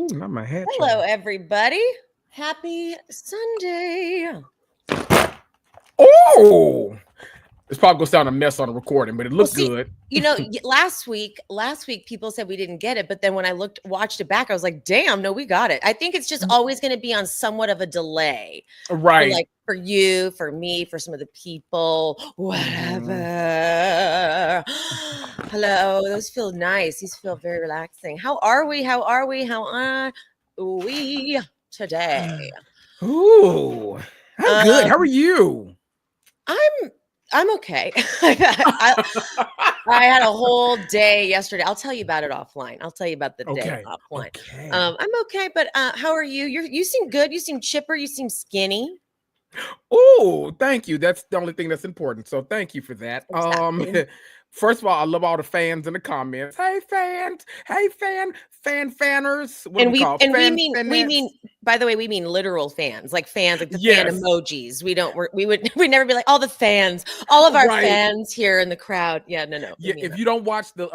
Ooh, not my hat. Hello, everybody. Happy Sunday. Oh, it's probably gonna sound a mess on the recording, but it looks good. You know, last week, people said we didn't get it, but then when I watched it back, I was like, "Damn, no, we got it." I think it's just always going to be on somewhat of a delay, Right? Like for you, for me, for some of the people, whatever. Hello, those feel nice. These feel very relaxing. How are we? How are we today? Ooh, I'm good. How are you? I'm okay. I had a whole day yesterday. I'll tell you about it offline. I'll tell you about the day offline. Okay. I'm okay, but how are you? You seem good. You seem chipper. You seem skinny. Oh, thank you. That's the only thing that's important. So thank you for that. Exactly. First of all, I love all the fans in the comments. Hey fans, hey fanners. What And do we call? we mean. By the way, we mean literal fans, like the fan emojis. We would never be like all the fans, all of our fans here in the crowd. Yeah, no. Yeah, if you don't watch the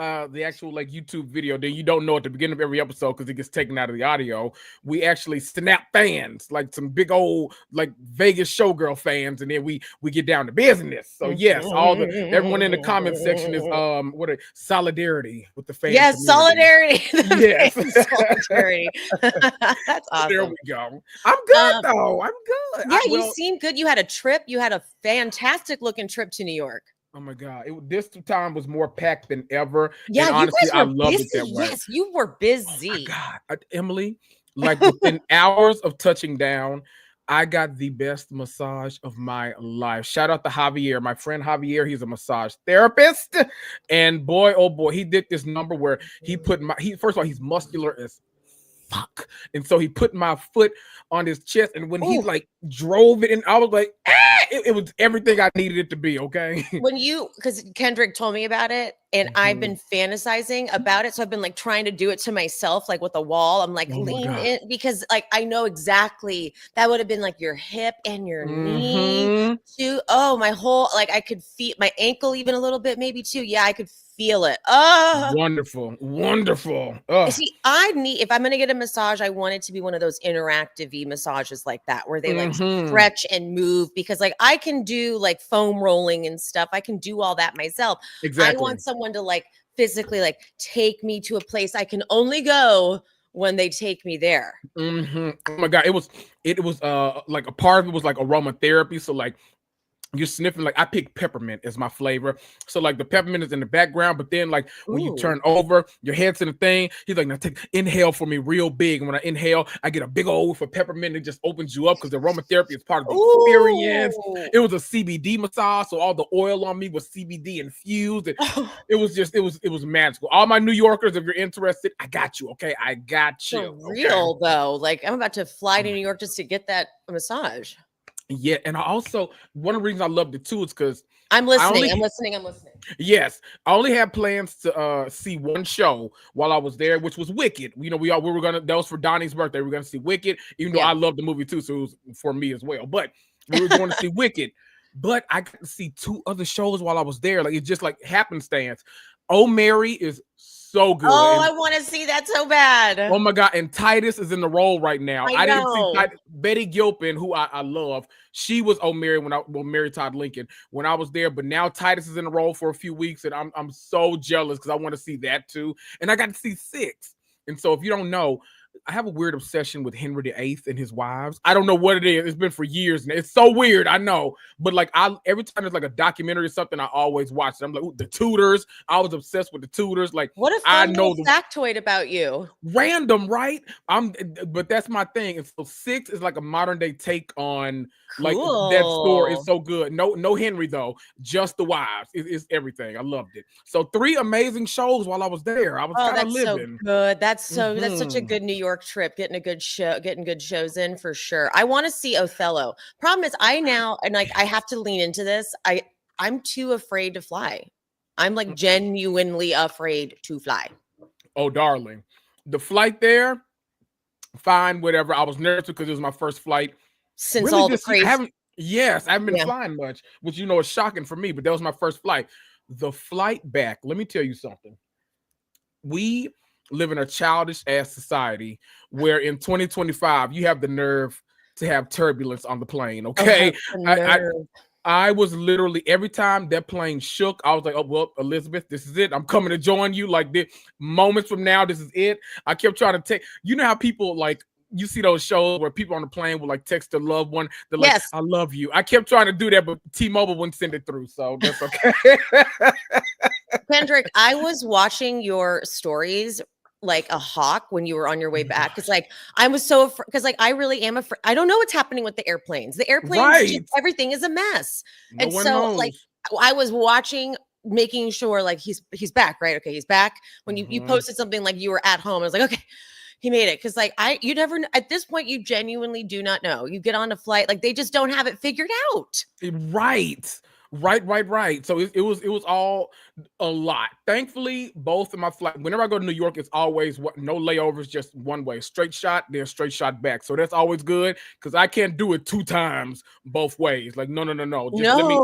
actual like YouTube video, then you don't know at the beginning of every episode because it gets taken out of the audio. We actually snap fans, like some big old like Vegas showgirl fans, and then we get down to business. So yes, everyone in the comment section is solidarity with the fans. Yes, solidarity. Yes, solidarity. That's awesome. There we go. I'm good though. I'm good. Yeah, you seem good. You had a trip. You had a fantastic looking trip to New York. Oh my God. This time was more packed than ever. Yeah, and honestly, I loved busy. It that way. Yes, you were busy. Oh God, Emily, like within hours of touching down, I got the best massage of my life. Shout out to Javier, my friend Javier. He's a massage therapist. And boy, oh boy, he did this number where he put first of all, he's muscular as fuck. And so he put my foot on his chest, and when he like drove it in, I was like, it was everything I needed it to be. Okay. Because Kendrick told me about it, and I've been fantasizing about it. So I've been like trying to do it to myself, like with a wall. I'm like, lean in, because like I know exactly that would have been like your hip and your knee too. Oh, my whole, like I could feel my ankle even a little bit, maybe too. Yeah, I could feel it. Oh, wonderful. See, if I'm gonna get a massage, I want it to be one of those interactive massages like that, where they like stretch and move, because like I can do like foam rolling and stuff. I can do all that myself. Exactly. I want someone to like physically like take me to a place I can only go when they take me there. Oh my God, it was like a part of it was like aromatherapy. So like you're sniffing, like I picked peppermint as my flavor. So like the peppermint is in the background, but then like when you turn over, your head's in the thing. He's like, now inhale for me real big. And when I inhale, I get a big old whiff of peppermint. It just opens you up because the aromatherapy is part of the experience. It was a CBD massage, so all the oil on me was CBD infused. And it was magical. All my New Yorkers, if you're interested, I got you. Okay, I got you. For real though, like I'm about to fly to New York just to get that massage. Yeah, and I also, one of the reasons I loved it too is because I'm listening. I'm listening. Yes, I only had plans to see one show while I was there, which was Wicked. You know, we were gonna, that was for Donnie's birthday. We were gonna see Wicked, even though I love the movie too, so it was for me as well. But we were going to see Wicked. But I got to see two other shows while I was there. Like it's just like happenstance. Oh Mary is so good. Oh, I want to see that so bad. Oh my God. And Titus is in the role right now. I didn't see Titus. Betty Gilpin, who I love. She was Mary Mary Todd Lincoln when I was there. But now Titus is in the role for a few weeks. And I'm so jealous because I want to see that too. And I got to see 6. And so if you don't know, I have a weird obsession with Henry VIII and his wives. I don't know what it is. It's been for years now. It's so weird, I know. But like every time there's like a documentary or something, I always watch it. I'm like, the Tudors. I was obsessed with the Tudors. Like, what if I know the factoid about you? Random, right? But that's my thing. And so 6 is like a modern day take on like that story. It's so good. No Henry though, just the wives. It's everything. I loved it. So 3 amazing shows while I was there. I was kind of living. So good. That's such a good New York trip. Getting good shows in for sure. I want to see Othello. Problem is, I have to lean into this. I'm too afraid to fly. I'm like genuinely afraid to fly. Oh, darling, the flight there, fine, whatever. I was nervous because it was my first flight since really all the crazy. I haven't been flying much, which is shocking for me. But that was my first flight. The flight back. Let me tell you something. live in a childish ass society where in 2025 you have the nerve to have turbulence on the plane. Okay. I was literally, every time that plane shook, I was like, oh, well, Elizabeth, this is it. I'm coming to join you. Like, the moments from now, this is it. I kept trying to take, you know how people like, you see those shows where people on the plane will like text their loved one. They're like, I love you. I kept trying to do that, but T-Mobile wouldn't send it through. So that's okay. Kendrick, I was watching your stories like a hawk when you were on your way back. Cause like, I was so afraid, cause like, I really am afraid. I don't know what's happening with the airplanes. The airplanes, just, everything is a mess. No and one so knows. like, I was watching, making sure like he's back, right? Okay. He's back. When you posted something like you were at home, I was like, okay, he made it. Cause like you never, at this point, you genuinely do not know. You get on a flight, like they just don't have it figured out. Right. So it was all a lot. Thankfully, both of my flight, whenever I go to New York, it's always no layovers, just one way, straight shot, then straight shot back. So that's always good because I can't do it 2 times both ways. Like, no. Just let me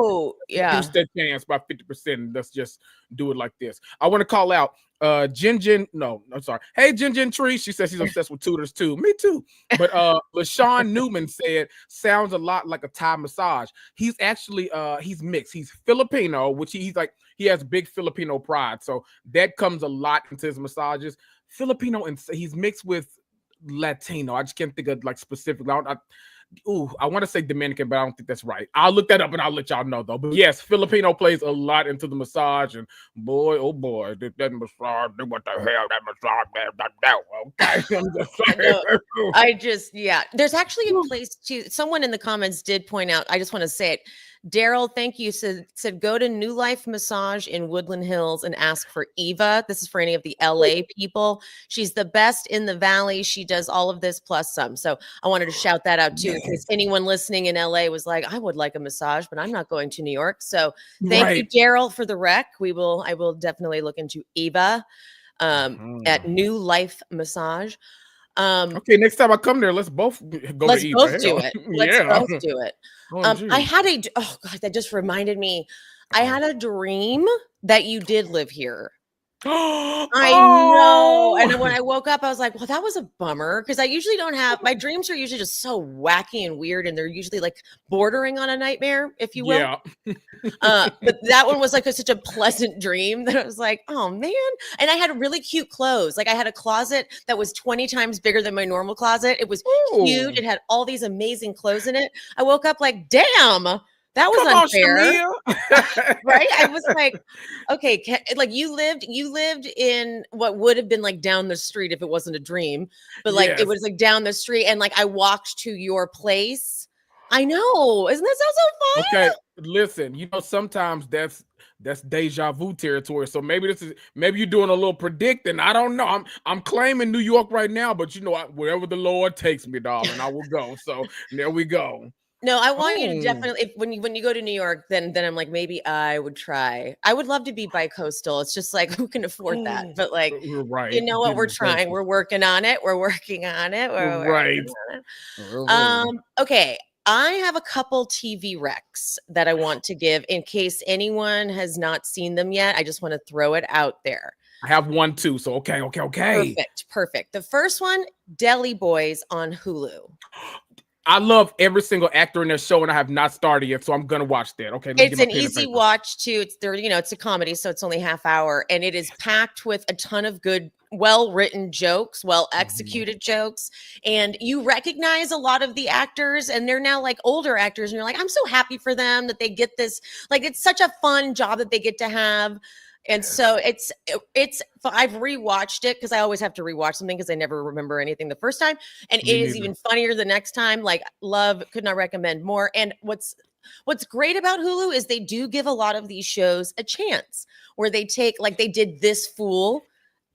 reduce that chance by 50%. Let's just do it like this. I want to call out Jin. No, I'm sorry. Hey, Jin Tree. She says she's obsessed with tutors too. Me too. But LaShawn Newman said sounds a lot like a Thai massage. He's actually he's mixed. He's Filipino, which he's like, he has big Filipino pride. So that comes a lot into his massages. Filipino, and he's mixed with Latino. I just can't think of like specifically. I want to say Dominican, but I don't think that's right. I'll look that up and I'll let y'all know though. But yes, Filipino plays a lot into the massage, and boy, oh boy, that massage, what the hell, that massage, okay. There's actually a place someone in the comments did point out, I just want to say it. Daryl, thank you, said go to New Life Massage in Woodland Hills and ask for Eva. This is for any of the LA people. She's the best in the Valley. She does all of this plus some. So I wanted to shout that out too, in case anyone listening in LA was like, I would like a massage, but I'm not going to New York. So thank you, Daryl, for the rec. I will definitely look into Eva at New Life Massage. Okay, next time I come there, let's both go let's to both Eva. do it. Let's both do it. I had that just reminded me. I had a dream that you did live here. I know. And when I woke up, I was like, well, that was a bummer. Because I usually don't have, my dreams are usually just so wacky and weird. And they're usually like bordering on a nightmare, if you will. Yeah. But that one was like such a pleasant dream that I was like, oh man. And I had really cute clothes. Like I had a closet that was 20 times bigger than my normal closet. It was huge. It had all these amazing clothes in it. I woke up like, damn. That was unfair, right? I was like, okay, like you lived in what would have been like down the street if it wasn't a dream, but like it was like down the street, and like I walked to your place. I know, isn't that so fun? Okay, listen, you know sometimes that's deja vu territory. So maybe you're doing a little predicting. I don't know. I'm claiming New York right now, but you know wherever the Lord takes me, darling, I will go. So there we go. No, I want you to definitely, when you go to New York, then I'm like, maybe I would try. I would love to be bi-coastal. It's just like, who can afford that? But like, right. You know what? We're trying. We're working on it. We're working on it. Okay. I have a couple TV recs that I want to give in case anyone has not seen them yet. I just want to throw it out there. I have one too. So okay. Perfect. The first one, Deli Boys on Hulu. I love every single actor in that show, and I have not started yet, so I'm gonna watch that. Okay, it's an easy watch too. It's a comedy, so it's only half hour, and it is packed with a ton of good, well-written jokes, well-executed jokes, and you recognize a lot of the actors, and they're now like older actors, and you're like, I'm so happy for them that they get this. Like, it's such a fun job that they get to have. And so I've rewatched it because I always have to rewatch something because I never remember anything the first time. And it is even funnier the next time. Like, could not recommend more. And what's great about Hulu is they do give a lot of these shows a chance where they take, like they did This Fool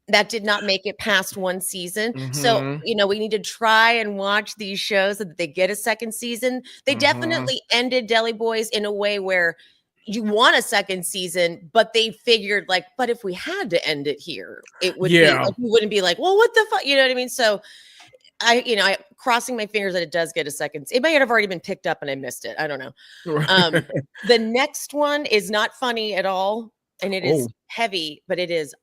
that did not make it past one season. So, we need to try and watch these shows so that they get a second season. They definitely ended Deli Boys in a way where you want a second season, but they figured like, but if we had to end it here, it would be like, we wouldn't be like, well, what the fuck? You know what I mean? So I crossing my fingers that it does get a second. It might have already been picked up and I missed it. I don't know. The next one is not funny at all. And it is heavy, but it is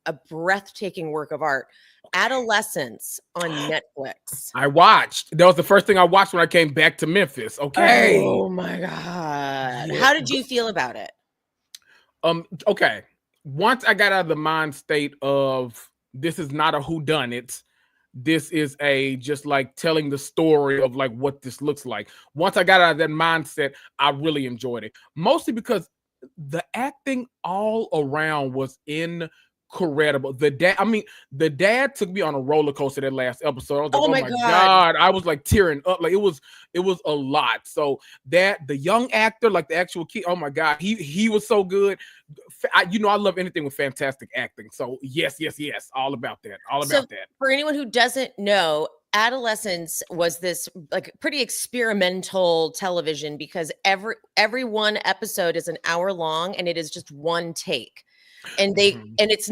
a breathtaking work of art. Adolescence on Netflix. I watched. That was the first thing I watched when I came back to Memphis. Okay. Oh my God. Yeah. How did you feel about it? Okay. Once I got out of the mind state of this is not a whodunit, this is a just like telling the story of like what this looks like. Once I got out of that mindset, I really enjoyed it. Mostly because the acting all around was incredible. The dad took me on a roller coaster that last episode. I was like, oh my God. I was like tearing up. Like it was a lot. So that the young actor, like the actual kid, oh my God, he was so good. I love anything with fantastic acting. So yes, all about that. For anyone who doesn't know, Adolescence was this like pretty experimental television because every one episode is an hour long and it is just one take. And it's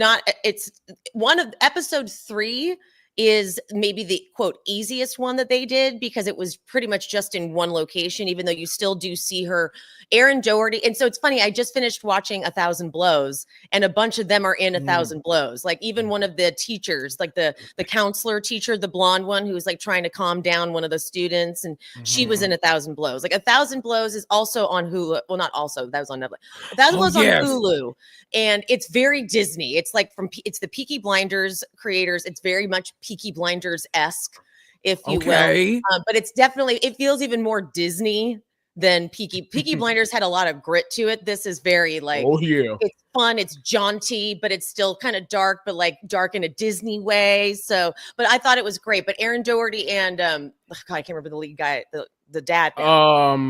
one of episode 3 is maybe the quote easiest one that they did because it was pretty much just in one location, even though you still do see her, Erin Doherty. And so it's funny, I just finished watching 1,000 Blows and a bunch of them are in 1,000 Blows. Like even one of the teachers, like the counselor teacher, the blonde one who was like trying to calm down one of the students, and she was in 1,000 Blows. Like 1,000 Blows is also on Hulu. Well, not also, that was on Netflix. 1,000 Blows on Hulu. And it's very Disney. It's like it's the Peaky Blinders creators. It's very much Peaky Blinders-esque, if you will. But it's definitely, it feels even more Disney than Peaky Blinders had a lot of grit to it. This is very like, it's fun, it's jaunty, but it's still kind of dark, but like dark in a Disney way. So, but I thought it was great. But Erin Doherty and God, I can't remember the lead guy, the dad.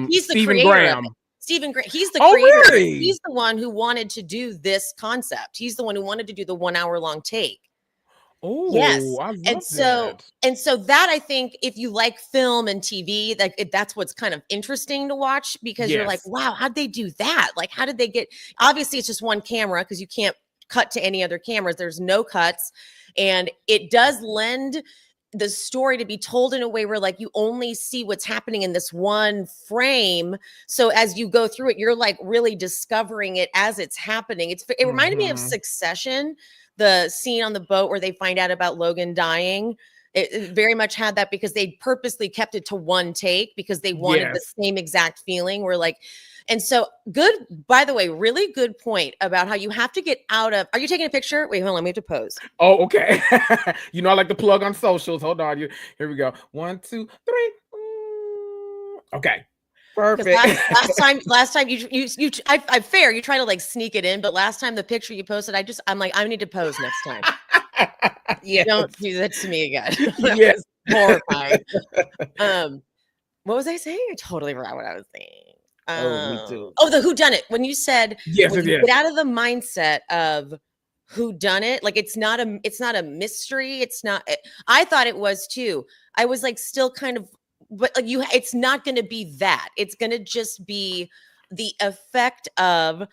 He's the Stephen creator Graham. of it. Stephen Graham. He's the creator. Really? He's the one who wanted to do this concept. He's the one who wanted to do the 1 hour long take. Oh, yes. I love And so that I think if you like film and TV, that's what's kind of interesting to watch because you're like, wow, how'd they do that? Like, how did they get? Obviously, it's just one camera because you can't cut to any other cameras. There's no cuts, and it does lend the story to be told in a way where like you only see what's happening in this one frame. So as you go through it, you're like really discovering it as it's happening. It reminded me of Succession. The scene on the boat where they find out about Logan dying, it very much had that because they purposely kept it to one take because they wanted the same exact feeling. We're like, and so good, by the way, really good point about how you have to get out of, are you taking a picture? Wait, hold on, we have to pose. Oh, okay. I like to plug on socials. Hold on. Here we go. 1, 2, 3. Okay. Perfect. Last time I fair, you try to like sneak it in, but last time the picture you posted, I'm like, I need to pose next time. Don't do that to me again. Yes. Horrifying. What was I saying? I totally forgot what I was saying. Me too. Oh, the whodunit. When you said yes, get out of the mindset of whodunit, like it's not a mystery. It's not. I thought it was too. I was like still kind of. But like it's not going to be that. It's going to just be the effect of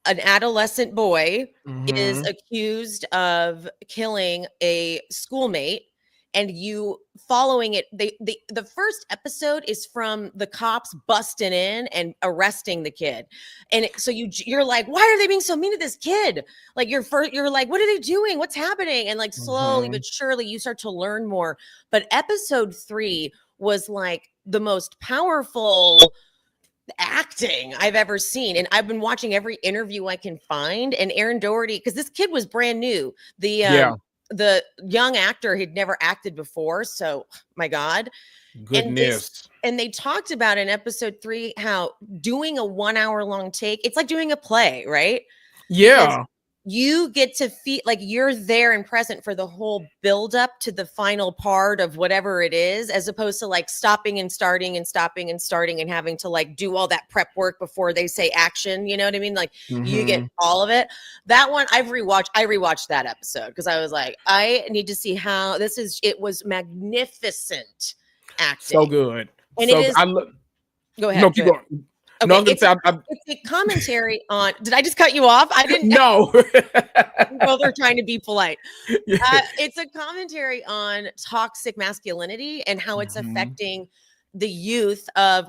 an adolescent boy is accused of killing a schoolmate, and you following it. The first episode is from the cops busting in and arresting the kid, and so you're like, why are they being so mean to this kid? Like you're like, what are they doing? What's happening? And like slowly but surely you start to learn more. But episode 3 was like the most powerful acting I've ever seen. And I've been watching every interview I can find. And Erin Doherty, because this kid was brand new. The young actor had never acted before. So my God. Goodness. And they talked about in episode 3 how doing a 1 hour long take, it's like doing a play, right? Yeah. Because you get to feel like you're there and present for the whole build up to the final part of whatever it is, as opposed to like stopping and starting and stopping and starting and having to like do all that prep work before they say action. You know what I mean? Like you get all of it. That one I rewatched that episode because I was like, I need to see how this is. It was magnificent acting. So good. And so it is. Go ahead. No, keep going. Okay, no, it's a commentary on. Did I just cut you off? I didn't. No. Both are trying to be polite. It's a commentary on toxic masculinity and how it's affecting the youth of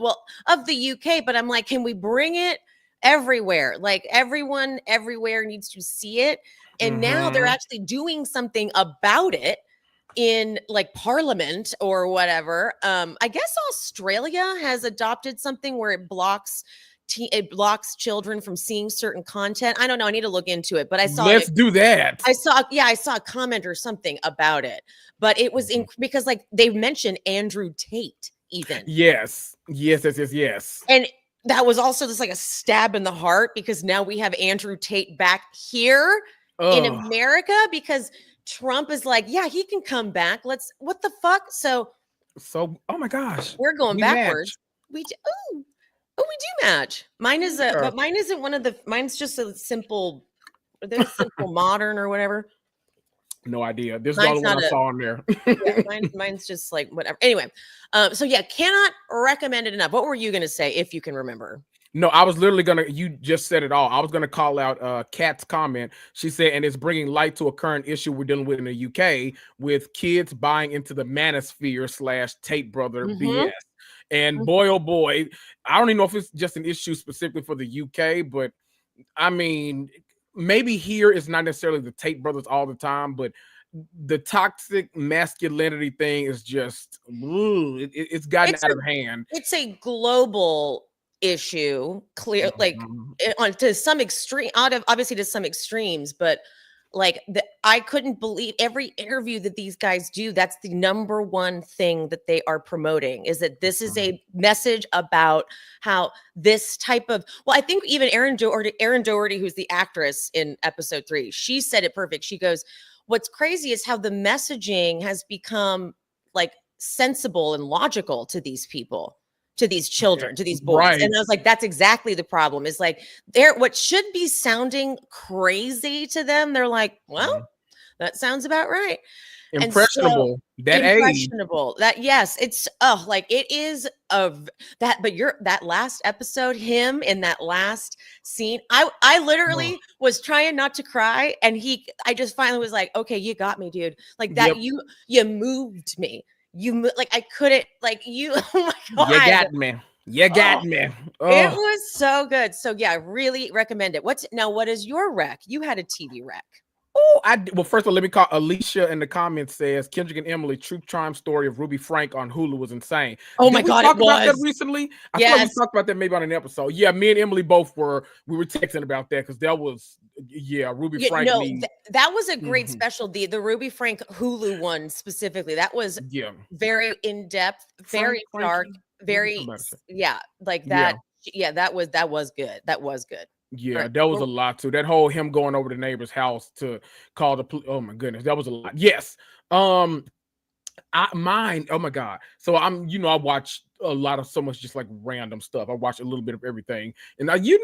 the UK. But I'm like, can we bring it everywhere. Like everyone everywhere needs to see it. And now they're actually doing something about it in like parliament or whatever. I guess Australia has adopted something where it blocks children from seeing certain content. I don't know. I need to look into it, but I saw Let's do that. I saw a comment or something about it, but it was because like they mentioned Andrew Tate even. Yes. And that was also just like a stab in the heart because now we have Andrew Tate back here in America because Trump is like, yeah, he can come back. What the fuck? So, oh my gosh. We're going backwards. We do match. Mine is but mine isn't one of the, mine's just a simple, modern or whatever. No idea. This is the only one I saw on there. Mine's just like whatever. Anyway, so yeah, cannot recommend it enough. What were you going to say if you can remember? No, I was literally you just said it all. I was going to call out Kat's comment. She said, and it's bringing light to a current issue we're dealing with in the UK with kids buying into the manosphere / Tate brother BS. And boy, oh boy, I don't even know if it's just an issue specifically for the UK, but I mean, maybe here it's not necessarily the Tate brothers all the time, but the toxic masculinity thing is just, it's gotten out of hand. It's a global issue, clear, like to some extreme, obviously to some extremes, but like I couldn't believe every interview that these guys do. That's the number one thing that they are promoting is that this is a message about how this type of, well, I think even Erin Doherty, who's the actress in episode 3, she said it perfect. She goes, what's crazy is how the messaging has become like sensible and logical to these people, to these children, to these boys. Right. And I was like, that's exactly the problem. Is like what should be sounding crazy to them, they're like, well, that sounds about right. Impressionable. Impressionable. That yes, it's like it is of that, but that last episode, him in that last scene, I literally was trying not to cry, and I just finally was like, okay, you got me, dude. Like that, you moved me. Like I couldn't, like you. Oh my god! You got me. You got me. It was so good. So yeah, I really recommend it. What is your rec? You had a TV rec. Oh, well, first of all, let me call Alicia in the comments says Kendrick and Emily true crime story of Ruby Frank on Hulu was insane. Oh my god, it was. About that recently? I feel like we talked about that maybe on an episode. Yeah, me and Emily both we were texting about that because that was Ruby Frank. No, that was a great special. The Ruby Frank Hulu one specifically. That was very in depth, very dark, very like that. Yeah, that was good. That was good. Yeah, that was a lot too. That whole him going over the neighbor's house to call the police. Oh my goodness, that was a lot. Yes. Oh my god. So I watch a lot of so much just like random stuff. I watch a little bit of everything, and I feel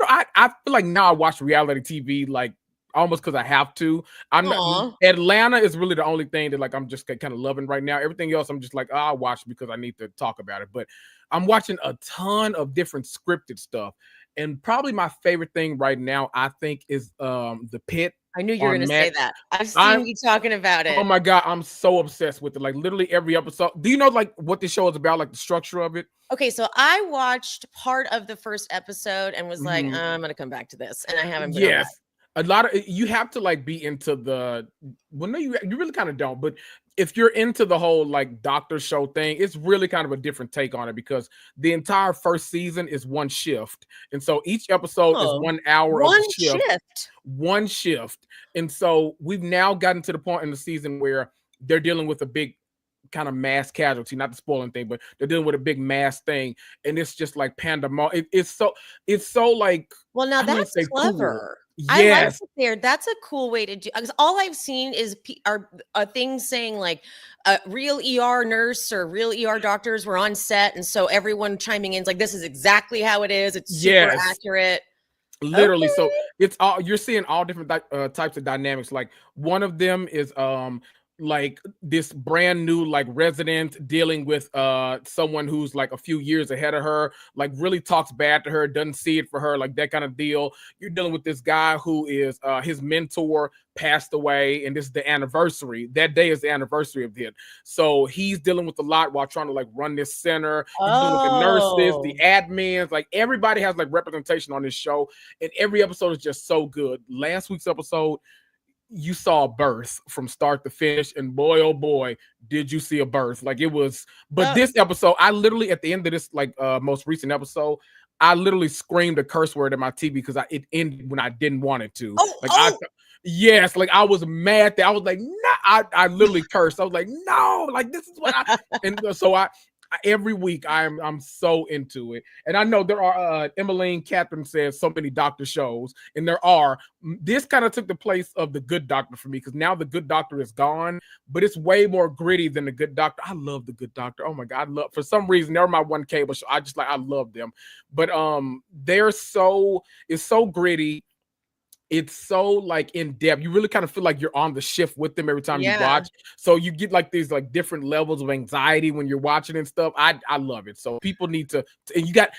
like now I watch reality TV like almost because I have to. Atlanta is really the only thing that like I'm just kind of loving right now. Everything else I'm just like I'll watch because I need to talk about it. But I'm watching a ton of different scripted stuff. And probably my favorite thing right now, I think, is the Pitt. I knew you were going to say that. I've seen you talking about it. Oh my god, I'm so obsessed with it. Like literally every episode. Do you know like what this show is about? Like the structure of it? Okay, so I watched part of the first episode and was like, I'm going to come back to this, and I haven't. Yes, a lot of you have to like be into the. Well, no, you really kind of don't, but. If you're into the whole like doctor show thing, it's really kind of a different take on it because the entire first season is one shift. And so each episode is 1 hour of one shift. And so we've now gotten to the point in the season where they're dealing with a big kind of mass casualty, not the spoiling thing, but they're dealing with a big mass thing. And it's just like pandemonium. It's so like, well, now that's clever. Cool. Yes. I like it. That's a cool way to do, because all I've seen is are things saying like a real ER nurse or real ER doctors were on set, and so everyone chiming in is like, this is exactly how it is. It's super accurate. Literally. Okay. So it's all, you're seeing all different types of dynamics. Like one of them is like this brand new like resident dealing with someone who's like a few years ahead of her, like really talks bad to her, doesn't see it for her, like that kind of deal. You're dealing with this guy who is his mentor passed away, and this is the anniversary. That day is the anniversary of it. So he's dealing with a lot while trying to like run this center. He's dealing with the nurses, the admins, like everybody has like representation on this show, and every episode is just so good. Last week's episode, you saw a birth from start to finish, and boy, oh boy, did you see a birth. Like it was, but this episode, I literally at the end of this like most recent episode, I literally screamed a curse word at my TV because it ended when I didn't want it to. Yes, like I was mad that I was like, nah, I literally cursed. I was like, no, like this is what and so I every week I'm so into it. And I know there are Emmeline Catherine says so many doctor shows, and there are. This kind of took the place of the Good Doctor for me, because now the Good Doctor is gone, but it's way more gritty than the Good Doctor. I love the Good Doctor. Oh my God, for some reason they're my one cable show. I love them. But it's so gritty. It's so like in depth. You really kind of feel like you're on the shift with them every time you watch. So you get like these like different levels of anxiety when you're watching and stuff. I love it. So people need to, and you got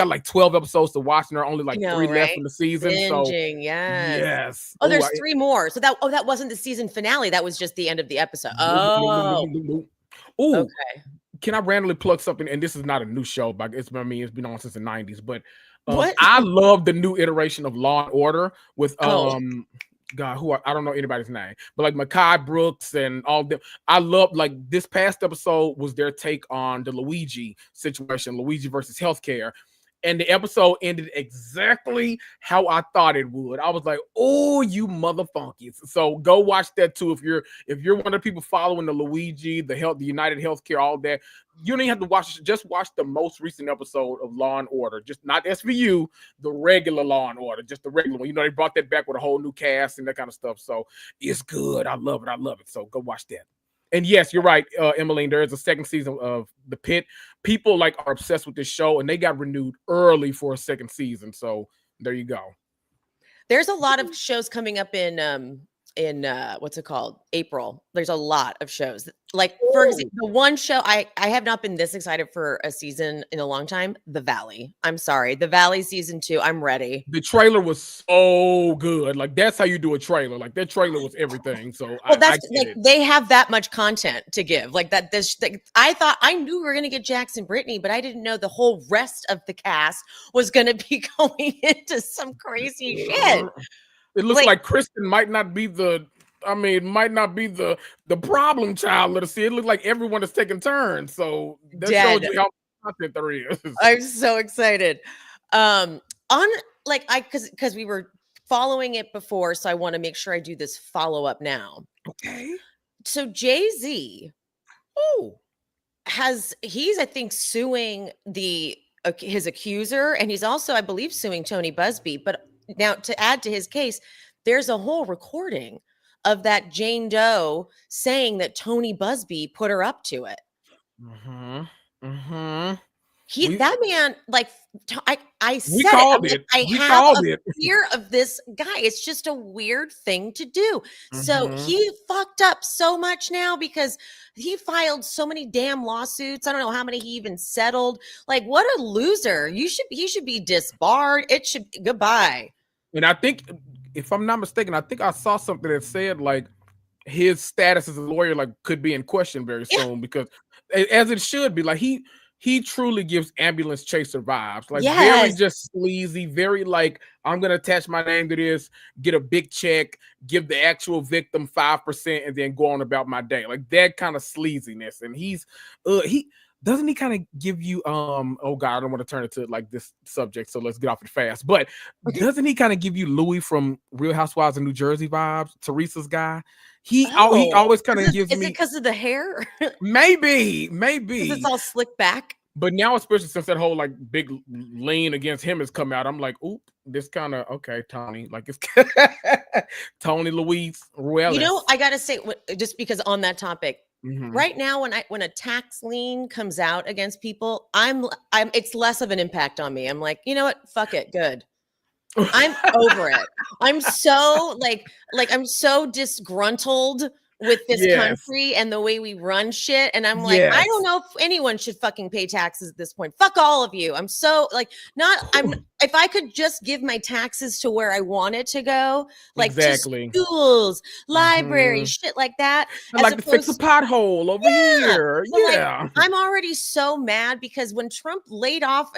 like 12 episodes to watch, and there are only like 3 left in the season. Binging, so yes. Oh, there's 3 more. So that wasn't the season finale. That was just the end of the episode. Oh, okay. Can I randomly plug something? And this is not a new show, but it's been on since the 90s. But I love the new iteration of Law and Order with God, I don't know anybody's name, but like Mekhi Brooks and all them. I love, like, this past episode was their take on the Luigi situation, Luigi versus healthcare. And the episode ended exactly how I thought it would. I was like, "Oh, you motherfunkies!" So go watch that too. If you're one of the people following the Luigi, the United Healthcare, all that, you don't even have to watch. Just watch the most recent episode of Law and Order, just not SVU, the regular Law and Order, just the regular one. You know, they brought that back with a whole new cast and that kind of stuff. So it's good. I love it. So go watch that. And yes, you're right, Emmeline. There is a second season of The Pitt. People like are obsessed with this show, and they got renewed early for a second season. So there you go. There's a lot of shows coming up in what's it called? April. There's a lot of shows. Like, for example, the one show I have not been this excited for a season in a long time, The Valley. I'm sorry. The Valley season 2. I'm ready. The trailer was so good. Like, that's how you do a trailer. Like, that trailer was everything. So they have that much content to give. Like that. I thought I knew we were gonna get Jackson Brittany, but I didn't know the whole rest of the cast was gonna be going into some crazy shit. It looks like Kristen might not be the problem child. Let us see. It looks like everyone is taking turns. So that shows you how much content there is. I'm so excited. Because we were following it before, so I want to make sure I do this follow-up now. Okay. So Jay-Z, he's I think suing his accuser, and he's also, I believe, suing Tony Buzbee. But now, to add to his case, there's a whole recording of that Jane Doe saying that Tony Buzbee put her up to it. That man, like, I said it. I have a fear of this guy. It's just a weird thing to do. So he fucked up so much now because he filed so many damn lawsuits. I don't know how many he even settled. Like, what a loser. He should be disbarred. Goodbye. And I think, if I'm not mistaken, I think I saw something that said like his status as a lawyer like could be in question very soon, because as it should be, like he truly gives ambulance chaser vibes, like very just sleazy, very like, I'm gonna attach my name to this, get a big check, give the actual victim 5%, and then go on about my day, like that kind of sleaziness. And he kind of give you oh God, I don't want to turn it to like this subject, so let's get off it fast. But doesn't he kind of give you Louis from Real Housewives of New Jersey vibes, Teresa's guy? He always kind of gives me. Is it because of the hair? Maybe. It's all slicked back. But now, especially since that whole like big lean against him has come out, I'm like, oop, this kind of okay, Tony. Like, it's Tony Luis Ruelas. You know, I gotta say, just because on that topic. Right now, when a tax lien comes out against people, it's less of an impact on me. I'm like, you know what? Fuck it. Good. I'm over it. I'm so like I'm so disgruntled with this Yes. country and the way we run shit. And I'm like, Yes. I don't know if anyone should fucking pay taxes at this point. Fuck all of you. I'm so like, if I could just give my taxes to where I want it to go, like Exactly. to schools, libraries, shit like that. I'd like to fix a pothole over here. So, like, Yeah. I'm already so mad because when Trump laid off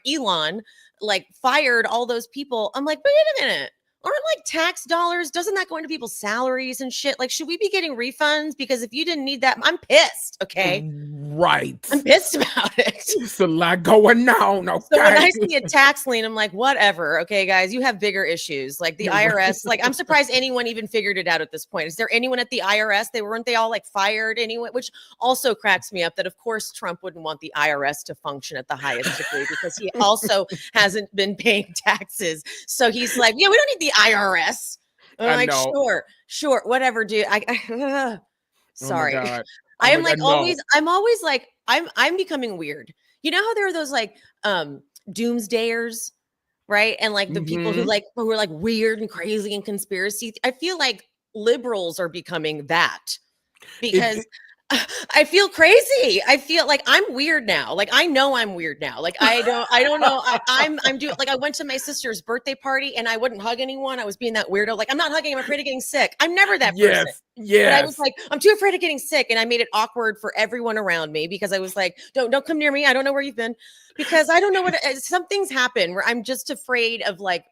Elon, like fired all those people, I'm like, wait a minute. Aren't like tax dollars, doesn't that go into people's salaries and shit? Like, should we be getting refunds? Because if you didn't need that, I'm pissed. Okay. Right. I'm pissed about it. It's a lot going on. Okay. So when I see a tax lien, I'm like, whatever. Okay, guys, you have bigger issues. Like the IRS, like I'm surprised anyone even figured it out at this point. Is there anyone at the IRS? Weren't they all like fired anyway? Which also cracks me up that of course Trump wouldn't want the IRS to function at the highest degree because he also hasn't been paying taxes. So he's like, yeah, we don't need the IRS. I'm like, sure, whatever, dude. Sorry. Oh I am like always, I'm always like, I'm becoming weird. You know how there are those like doomsdayers, right? And like the people who are like weird and crazy and conspiracy. I feel like liberals are becoming that because I feel crazy. I feel like I'm weird now. Like I know I'm weird now. Like I don't know. I'm doing like I went to my sister's birthday party and I wouldn't hug anyone. I was being that weirdo. Like I'm not hugging. I'm afraid of getting sick. I'm never that person. Yes. But I was like, I'm too afraid of getting sick, and I made it awkward for everyone around me because I was like, don't come near me. I don't know where you've been because I don't know what. Something's happened where I'm just afraid of like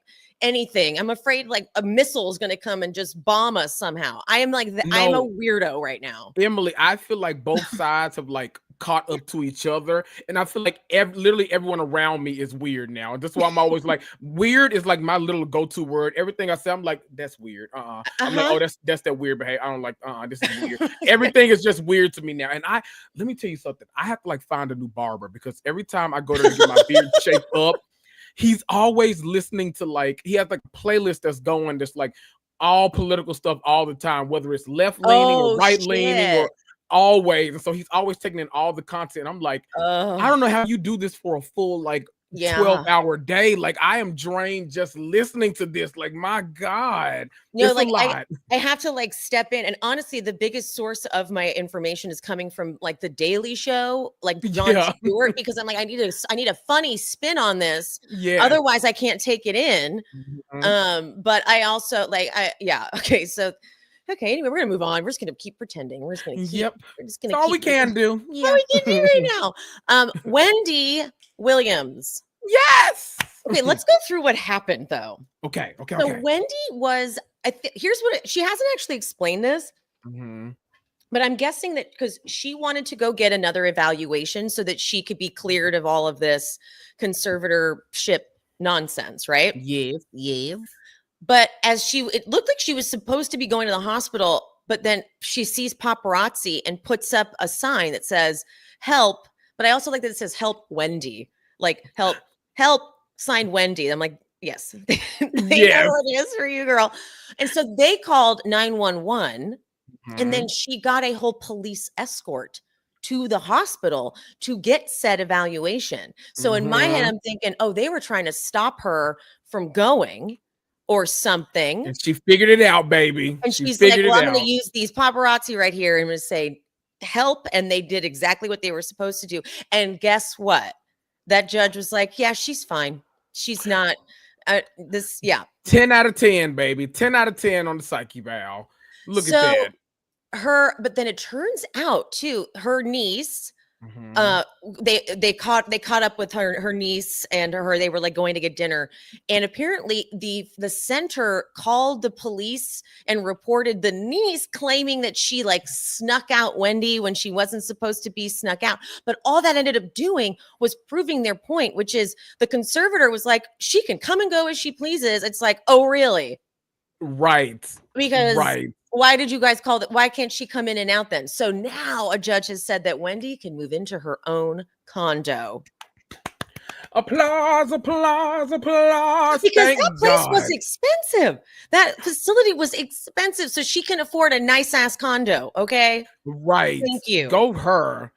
anything. I'm afraid like a missile is going to come and just bomb us somehow. I am like, I'm a weirdo right now. Emily, I feel like both sides have like caught up to each other, and I feel like literally everyone around me is weird now. And that's why I'm always like, weird is like my little go-to word. Everything I say, I'm like, that's weird. I'm like, oh, that's that weird behavior. I don't like, this is weird. Everything is just weird to me now. And let me tell you something. I have to like find a new barber because every time I go there to get my beard shaped up, he's always listening to like, he has like a playlist that's going, that's like all political stuff all the time, whether it's left leaning or right leaning or always. And so he's always taking in all the content. I'm like, I don't know how you do this for a full like 12-hour day. Like I am drained just listening to this. Like my God, like a lot. I have to like step in. And honestly, the biggest source of my information is coming from like the Daily Show, like Jon Stewart, because I'm like, I need a funny spin on this. Yeah. Otherwise, I can't take it in. But I also like, okay, so. Okay, anyway, we're gonna move on. We're just gonna keep pretending. We're just gonna keep. We're just gonna. That's all we can do. Yeah, all we can do right now. Wendy Williams. Yes. Okay, let's go through what happened though. Okay. So Wendy was. Here's what she hasn't actually explained this. But I'm guessing that because she wanted to go get another evaluation so that she could be cleared of all of this conservatorship nonsense, right? Yes. But it looked like she was supposed to be going to the hospital, but then she sees paparazzi and puts up a sign that says help. But I also like that it says help Wendy, like help signed Wendy. I'm like, yes, they know what it is for you, girl. And so they called 911 and then she got a whole police escort to the hospital to get said evaluation. So in my head, I'm thinking, oh, they were trying to stop her from going or something. And she figured it out, baby. And she's like, well, I'm going to use these paparazzi right here. And I'm going to say, help. And they did exactly what they were supposed to do. And guess what? That judge was like, yeah, she's fine. She's not 10 out of 10, baby. 10 out of 10 on the psyche valve. Look at that. But then it turns out too, her niece, they caught up with her niece and they were like going to get dinner, and apparently the center called the police and reported the niece claiming that she like snuck out Wendy when she wasn't supposed to be snuck out. But all that ended up doing was proving their point, which is the conservator was like, she can come and go as she pleases. It's like, oh really? Right. Because why did you guys call that? Why can't she come in and out then? So now a judge has said that Wendy can move into her own condo. Applause. Because that place was expensive. That facility was expensive. So she can afford a nice ass condo. Okay. Right. Thank you. Go her.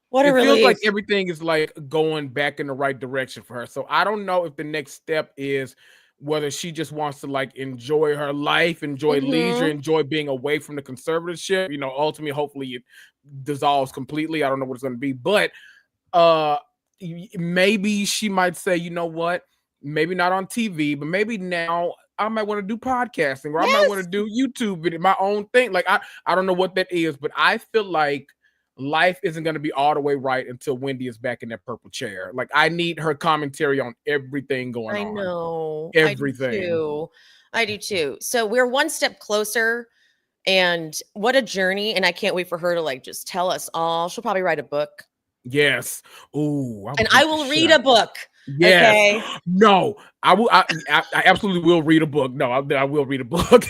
What a relief. Feels like everything is like going back in the right direction for her. So I don't know if the next step is whether she just wants to like enjoy her life, enjoy leisure, enjoy being away from the conservatorship. Ultimately, hopefully it dissolves completely. I don't know what it's going to be, but maybe she might say, you know what, maybe not on TV, but maybe now I might want to do podcasting, or I might want to do YouTube video, my own thing. Like I don't know what that is, but I feel like life isn't going to be all the way right until Wendy is back in that purple chair. Like I need her commentary on everything going on. I know. Everything. I do too. So we're one step closer, and what a journey. And I can't wait for her to like just tell us all. She'll probably write a book. Yes. Ooh. I will read a book. Yes. Okay. No, I will. I absolutely will read a book. No, I will read a book.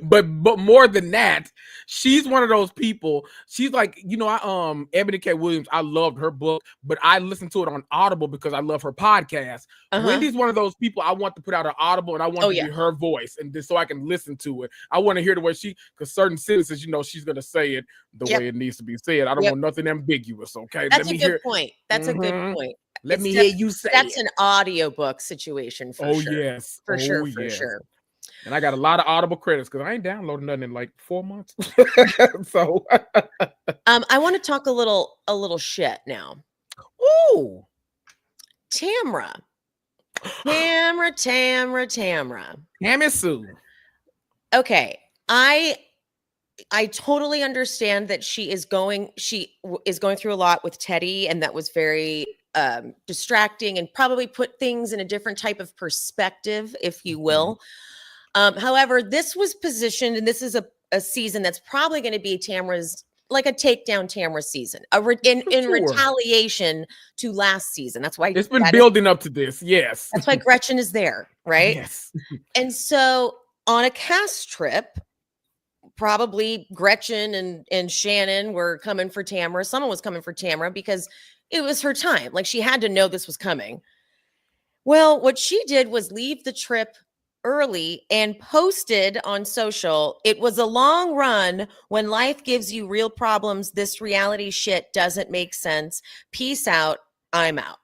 but more than that, she's one of those people. She's like, Ebony K. Williams. I loved her book, but I listened to it on Audible because I love her podcast. Wendy's one of those people I want to put out an Audible, and I want to hear her voice, and so I can listen to it. I want to hear the way because certain sentences, she's gonna say it the way it needs to be said. I don't want nothing ambiguous. Okay, that's a good point. That's a good point. Let me hear you say that's an audiobook situation for sure. Yes. For sure. And I got a lot of Audible credits because I ain't downloading nothing in like 4 months. So I want to talk a little shit now. Ooh. Tamra. Tammy Sue. Okay. I totally understand that she is going through a lot with Teddy, and that was very distracting and probably put things in a different type of perspective, if you will. However, this was positioned, and this is a season that's probably going to be Tamra's, like a takedown Tamra season, in retaliation to last season. That's why it's been building up to this. Yes. That's why Gretchen is there, right? Yes. And so on a cast trip, probably Gretchen and Shannon were coming for Tamra. Someone was coming for Tamra because it was her time. Like she had to know this was coming. Well, what she did was leave the trip early and posted on social, "It was a long run. When life gives you real problems, this reality shit doesn't make sense. Peace out. I'm out."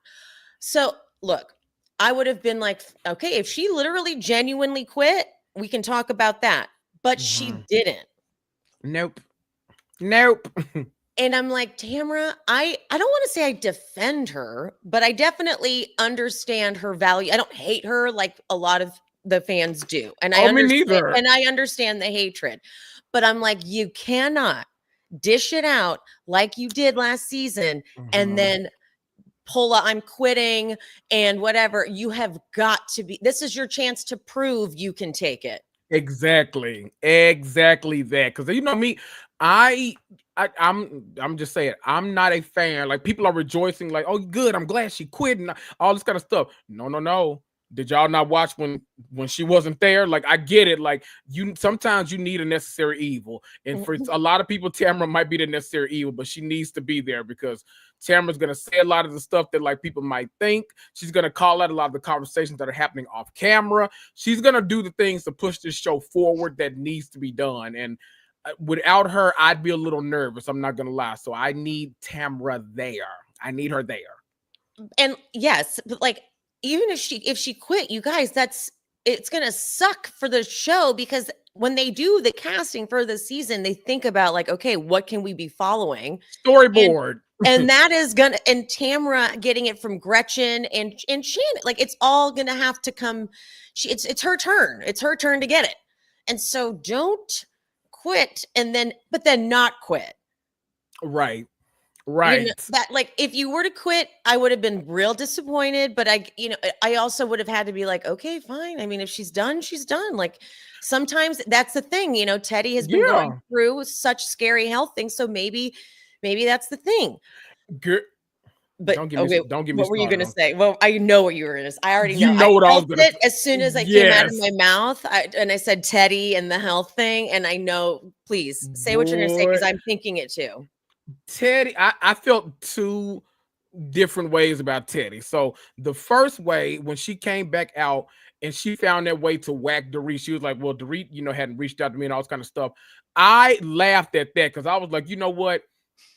So look, I would have been like, okay, if she literally genuinely quit, we can talk about that. But she didn't. Nope. And I'm like, Tamra, I don't want to say I defend her, but I definitely understand her value. I don't hate her like a lot of the fans do. And I understand the hatred. But I'm like, you cannot dish it out like you did last season and then pull up, I'm quitting and whatever. You have got to be, this is your chance to prove you can take it. Exactly that. Because me, I'm just saying, I'm not a fan. Like people are rejoicing, like, oh, good, I'm glad she quit and all this kind of stuff. No. Did y'all not watch when she wasn't there? Like I get it. Like sometimes you need a necessary evil, and for a lot of people, Tamra might be the necessary evil, but she needs to be there because Tamra's gonna say a lot of the stuff that like people might think. She's gonna call out a lot of the conversations that are happening off camera. She's gonna do the things to push this show forward that needs to be done. And without her, I'd be a little nervous. I'm not gonna lie. So I need Tamra there. I need her there. And yes, but like, even if she quit, you guys, it's gonna suck for the show because when they do the casting for the season, they think about like, okay, what can we be following? Storyboard. And that is gonna, and Tamra getting it from Gretchen and Shannon, like it's all gonna have to come. It's her turn. It's her turn to get it. And so don't quit but then not quit. Right. That like if you were to quit, I would have been real disappointed, but I also would have had to be like, okay, fine. I mean, if she's done, she's done. Like sometimes that's the thing, Teddy has been going through such scary health things. So maybe that's the thing. Good. But don't give me what were you going to say? Well, I know what you were going to say. I already know. You know what I was going to say. As soon as I came out of my mouth and I said Teddy and the health thing. And I know, please say what you're going to say because I'm thinking it too. Teddy, I felt two different ways about Teddy. So the first way, when she came back out and she found that way to whack Dorit, she was like, well, Dorit, hadn't reached out to me and all this kind of stuff. I laughed at that because I was like, you know what?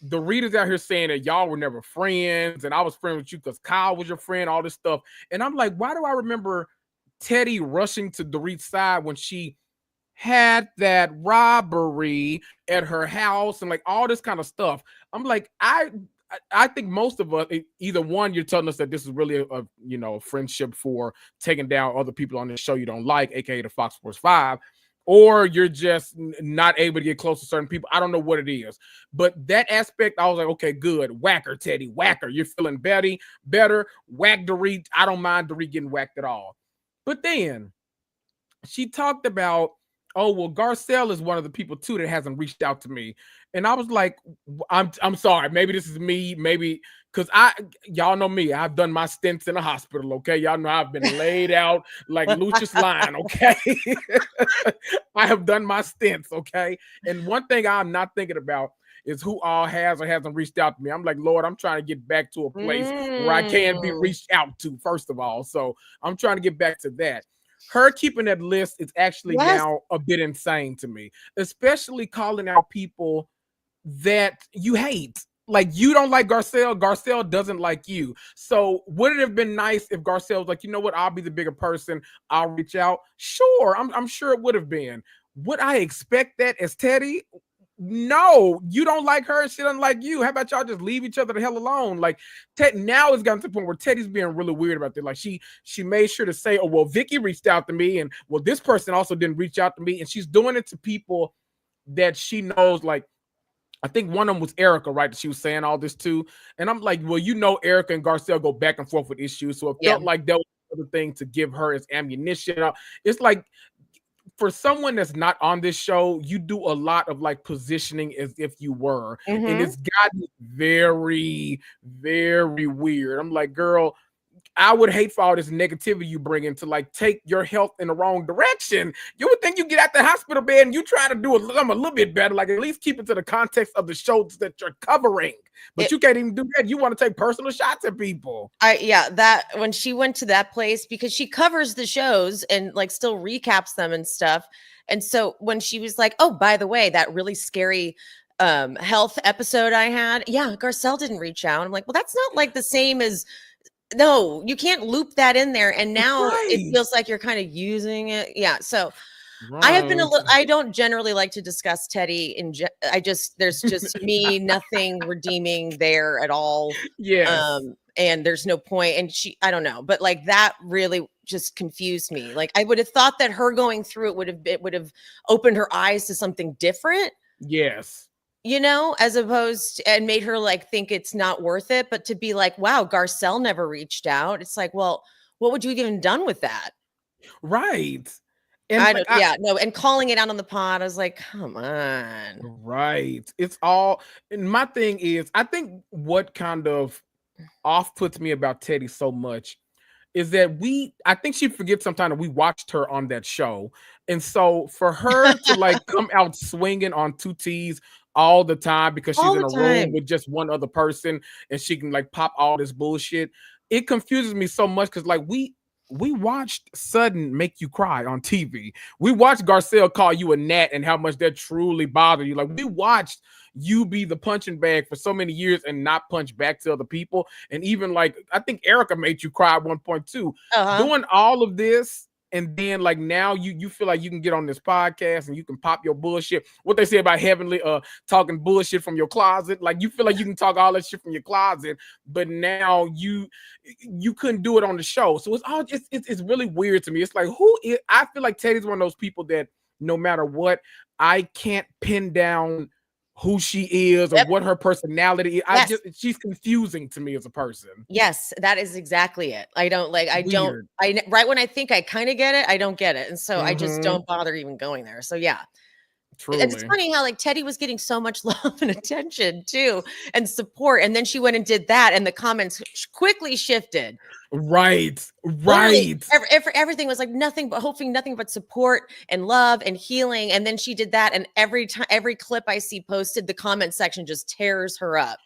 Dorit is out here saying that y'all were never friends and I was friends with you because Kyle was your friend, all this stuff. And I'm like, why do I remember Teddy rushing to Dorit's side when she had that robbery at her house and like all this kind of stuff. I'm like, I think most of us, either one, you're telling us that this is really a friendship for taking down other people on this show you don't like, aka the Fox Sports 5, or you're just not able to get close to certain people. I don't know what it is, but that aspect, I was like, okay, good. Whack her, Teddy, whack her. You're feeling better. Whack Dorit. I don't mind Dorit getting whacked at all. But then she talked about, oh, well, Garcelle is one of the people too that hasn't reached out to me. And I was like, I'm sorry. Maybe this is me. Maybe because y'all know me. I've done my stints in the hospital. Okay. Y'all know I've been laid out like Lucius Lyon. Okay. I have done my stints. Okay. And one thing I'm not thinking about is who all has or hasn't reached out to me. I'm like, Lord, I'm trying to get back to a place where I can be reached out to, first of all. So I'm trying to get back to that. Her keeping that list is actually now a bit insane to me, especially calling out people that you hate. Like, you don't like Garcelle. Garcelle doesn't like you. So would it have been nice if Garcelle was like, you know what, I'll be the bigger person, I'll reach out? Sure, I'm sure it would have been. Would I expect that as Teddy? No, you don't like her, she doesn't like you. How about y'all just leave each other the hell alone? Like, now it's gotten to the point where Teddy's being really weird about that. Like, she made sure to say, oh, well, Vicky reached out to me, and well, this person also didn't reach out to me, and she's doing it to people that she knows. Like, I think one of them was Erica, right? That she was saying all this to. And I'm like, well, Erica and Garcelle go back and forth with issues. So it felt like that was another thing to give her as ammunition. It's like, for someone that's not on this show, you do a lot of like positioning as if you were. And it's gotten very, very weird. I'm like, girl, I would hate for all this negativity you bring in to like take your health in the wrong direction. You would think you get out the hospital bed and you try to do a little bit better, like at least keep it to the context of the shows that you're covering. But you can't even do that. You want to take personal shots at people. That when she went to that place, because she covers the shows and like still recaps them and stuff. And so when she was like, oh, by the way, that really scary health episode I had, Garcelle didn't reach out. I'm like, well, that's not like the same as. No, you can't loop that in there. And now it feels like you're kind of using it. Yeah. So I have been I don't generally like to discuss Teddy. There's just me, nothing redeeming there at all. Yeah. And there's no point. And I don't know, but like that really just confused me. Like, I would have thought that her going through it would have opened her eyes to something different. Yes. As opposed to, and made her like think it's not worth it, but to be like, wow, Garcelle never reached out. It's like, well, what would you have even done with that? Right. And and calling it out on the pod, I was like, come on. Right. It's all, and my thing is, I think what kind of off puts me about Teddy so much is that I think she forgets sometimes that we watched her on that show. And so for her to like come out swinging on two T's all the time because she's in a room with just one other person and she can like pop all this bullshit, it confuses me so much because like we watched Sudden make you cry on TV. We watched Garcelle call you a gnat and how much that truly bothered you. Like, we watched you be the punching bag for so many years and not punch back to other people. And even like, I think Erica made you cry at one point too. Doing all of this, and then like now you feel like you can get on this podcast and you can pop your bullshit. What they say about Heavenly talking bullshit from your closet. Like, you feel like you can talk all that shit from your closet, but now you couldn't do it on the show. So it's all it's really weird to me. It's like, I feel like Teddy's one of those people that no matter what, I can't pin down who she is or what her personality is. She's confusing to me as a person. Yes, that is exactly it. Right when I think I kind of get it, I don't get it. And so I just don't bother even going there. So yeah. Truly. And it's funny how like Teddy was getting so much love and attention too and support. And then she went and did that and the comments quickly shifted. Right. Everything was like nothing but support and love and healing. And then she did that. And every clip I see posted, the comment section just tears her up.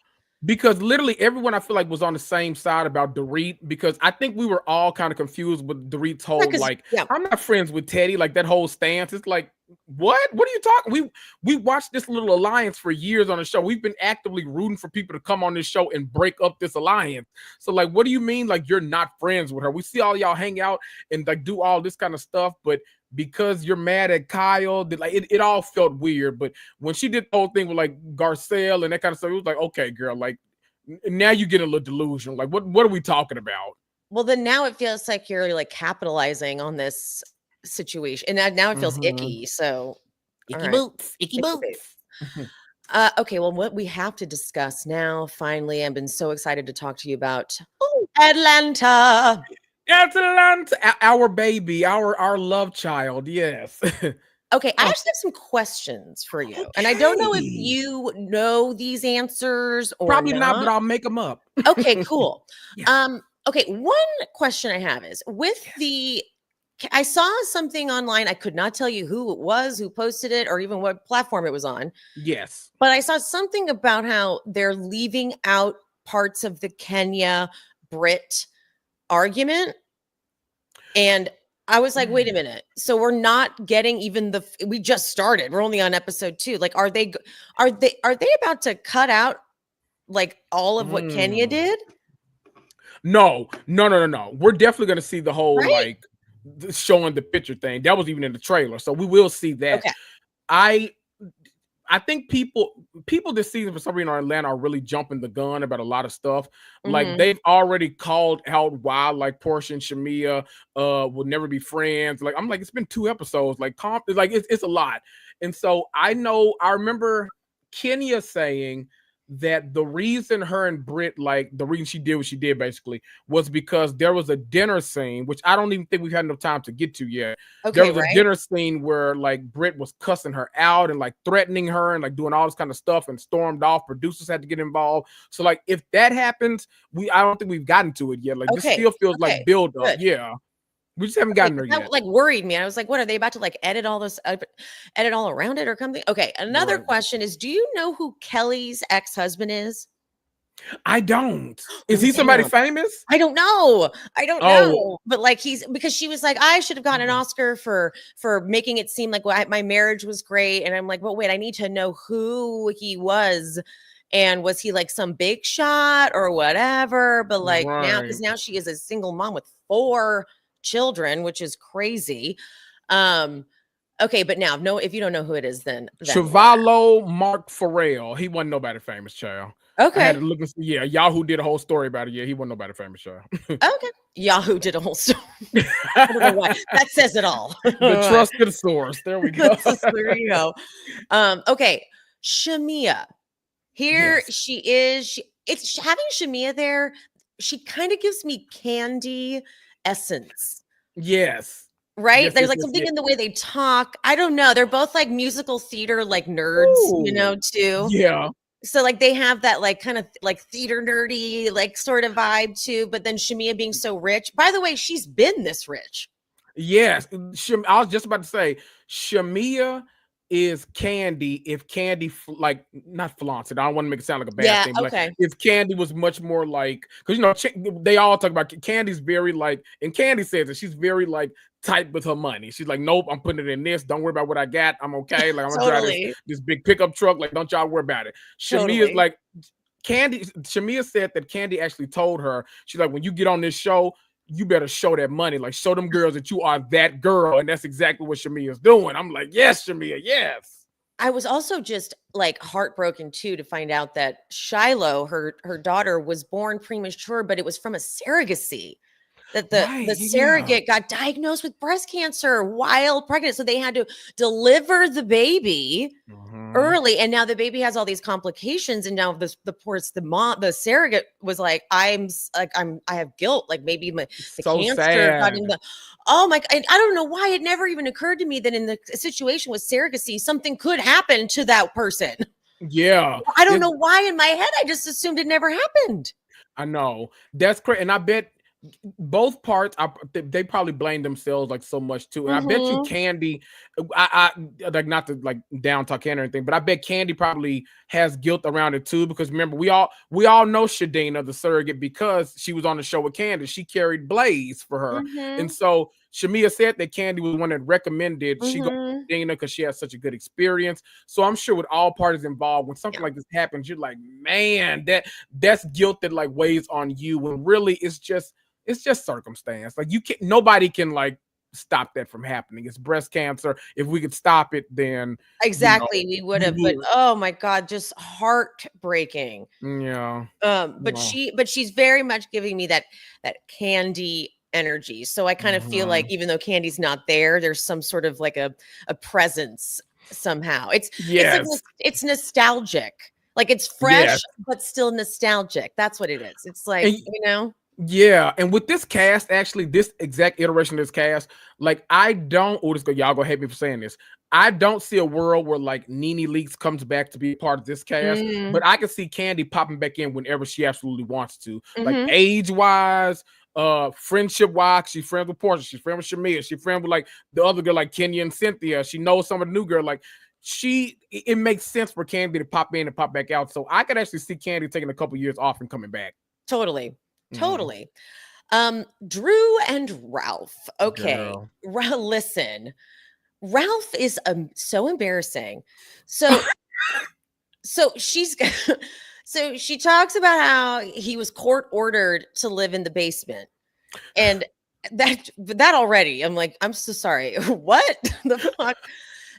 Because literally everyone I feel like was on the same side about Dorit, because I think we were all kind of confused with Dorit's whole I'm not friends with Teddy, like that whole stance. It's like, what are you talking? We watched this little alliance for years on the show. We've been actively rooting for people to come on this show and break up this alliance. So like, what do you mean like you're not friends with her? We see all y'all hang out and like do all this kind of stuff, but because you're mad at Kyle, like it all felt weird. But when she did the whole thing with like Garcelle and that kind of stuff, it was like, okay, girl, like now you get a little delusional. Like, what are we talking about? Well, then now it feels like you're like capitalizing on this situation, and now it feels icky. So icky boots. Okay, well, what we have to discuss now, finally, I've been so excited to talk to you about Atlanta. Our baby, our love child. Yes. Okay, I just have some questions for you. Okay. And I don't know if you know these answers or probably not, but I'll make them up. Okay, cool. Yeah. Okay, one question I have is I saw something online. I could not tell you who it was, who posted it, or even what platform it was on. Yes. But I saw something about how they're leaving out parts of the Kenya Brit argument. And I was like, wait a minute. So we're not getting even we just started. We're only on episode 2. Like, are they about to cut out like all of what Kenya did? No. We're definitely going to see the whole like showing the picture thing. That was even in the trailer. So we will see that. Okay. I think people this season for some reason in Atlanta are really jumping the gun about a lot of stuff. Like they've already called out why like Portia and Shamia will never be friends. Like I'm like, it's been 2 episodes. Like it's a lot. And so I remember Kenya saying that the reason her and Britt, like the reason she did what she did basically was because there was a dinner scene, which I don't even think we've had enough time to get to yet. Okay, there was a dinner scene where like Britt was cussing her out and like threatening her and like doing all this kind of stuff and stormed off. Producers had to get involved. So like if that happens, I don't think we've gotten to it yet. Like this still feels like build up. Good. Yeah. We just haven't gotten there yet. That like worried me. I was like, what are they about to like edit all around it or something? Okay. Another question is, do you know who Kelly's ex-husband is? I don't. Is he somebody famous? I don't know. But like because she was like, I should have gotten an Oscar for making it seem like my marriage was great. And I'm like, well, wait, I need to know who he was. And was he like some big shot or whatever? But like now she is a single mom with 4 children, which is crazy. Okay, but now if you don't know who it is, then Chevalo Mark Farrell. He wasn't nobody famous, child. Okay. I had to look and see. Yeah, Yahoo did a whole story about it. Yeah, he wasn't nobody famous, child. Okay. Yahoo did a whole story. I don't know why. That says it all. The trusted source. There we go. There you go. Okay. Shamia. Here she is. It's having Shamia there. She kind of gives me Candy essence. Yes. Right? There's like something in the way they talk. I don't know. They're both like musical theater, like nerds, too. Yeah. So like they have that like kind of like theater nerdy, like sort of vibe too. But then Shamia being so rich. By the way, she's been this rich. Yes. I was just about to say, Shamia is Candy if Candy like not flaunts it. I don't want to make it sound like a bad thing. But okay. If Candy was much more like, because they all talk about Candy's very like, and Candy says that she's very like tight with her money. She's like, nope, I'm putting it in this. Don't worry about what I got. I'm okay. Like I'm gonna drive this big pickup truck. Like don't y'all worry about it. Shamia's like Shamia said that Candy actually told her, she's like, when you get on this show, you better show that money. Like, show them girls that you are that girl. And that's exactly what Shamia's doing. I'm like, yes, Shamia, yes. I was also just like heartbroken too to find out that Shiloh, her daughter, was born premature, but it was from a surrogacy. That the surrogate got diagnosed with breast cancer while pregnant. So they had to deliver the baby early. And now the baby has all these complications. And now the surrogate was like, I have guilt. Like maybe the cancer got in the, oh my, I don't know why it never even occurred to me that in the situation with surrogacy, something could happen to that person. Yeah. I don't know why in my head, I just assumed it never happened. I know. That's crazy. And I bet both parts, they probably blame themselves like so much too. And I bet you Candy, I like not to like down talk Candy or anything, but I bet Candy probably has guilt around it too. Because remember, we all know Shadina, the surrogate, because she was on the show with Candy. She carried Blaze for her, and so Shamia said that Candy was one that recommended she go to Shadina because she has such a good experience. So I'm sure with all parties involved, when something like this happens, you're like, man, that's guilt that like weighs on you. When really it's just circumstance. Like nobody can like stop that from happening. It's breast cancer. If we could stop it, then exactly we would have. But oh my God, just heartbreaking. Yeah. But she's very much giving me that Candy energy. So I kind of feel like even though Candy's not there, there's some sort of like a presence somehow. It's nostalgic. Like it's fresh, but still nostalgic. That's what it is. It's like, Yeah, and with this cast, actually, this exact iteration of this cast, like y'all gonna hate me for saying this. I don't see a world where like Nene Leakes comes back to be part of this cast, but I can see Candy popping back in whenever she absolutely wants to. Like age-wise, friendship-wise, she's friends with Portia, she's friends with Shamia, she's friends with like the other girl, like Kenya and Cynthia. She knows some of the new girl, like it makes sense for Candy to pop in and pop back out. So I could actually see Candy taking a couple years off and coming back. Totally. Drew and Ralph. Okay. Listen, Ralph is so embarrassing. So she talks about how he was court ordered to live in the basement. And that already, I'm like, I'm so sorry. What the fuck?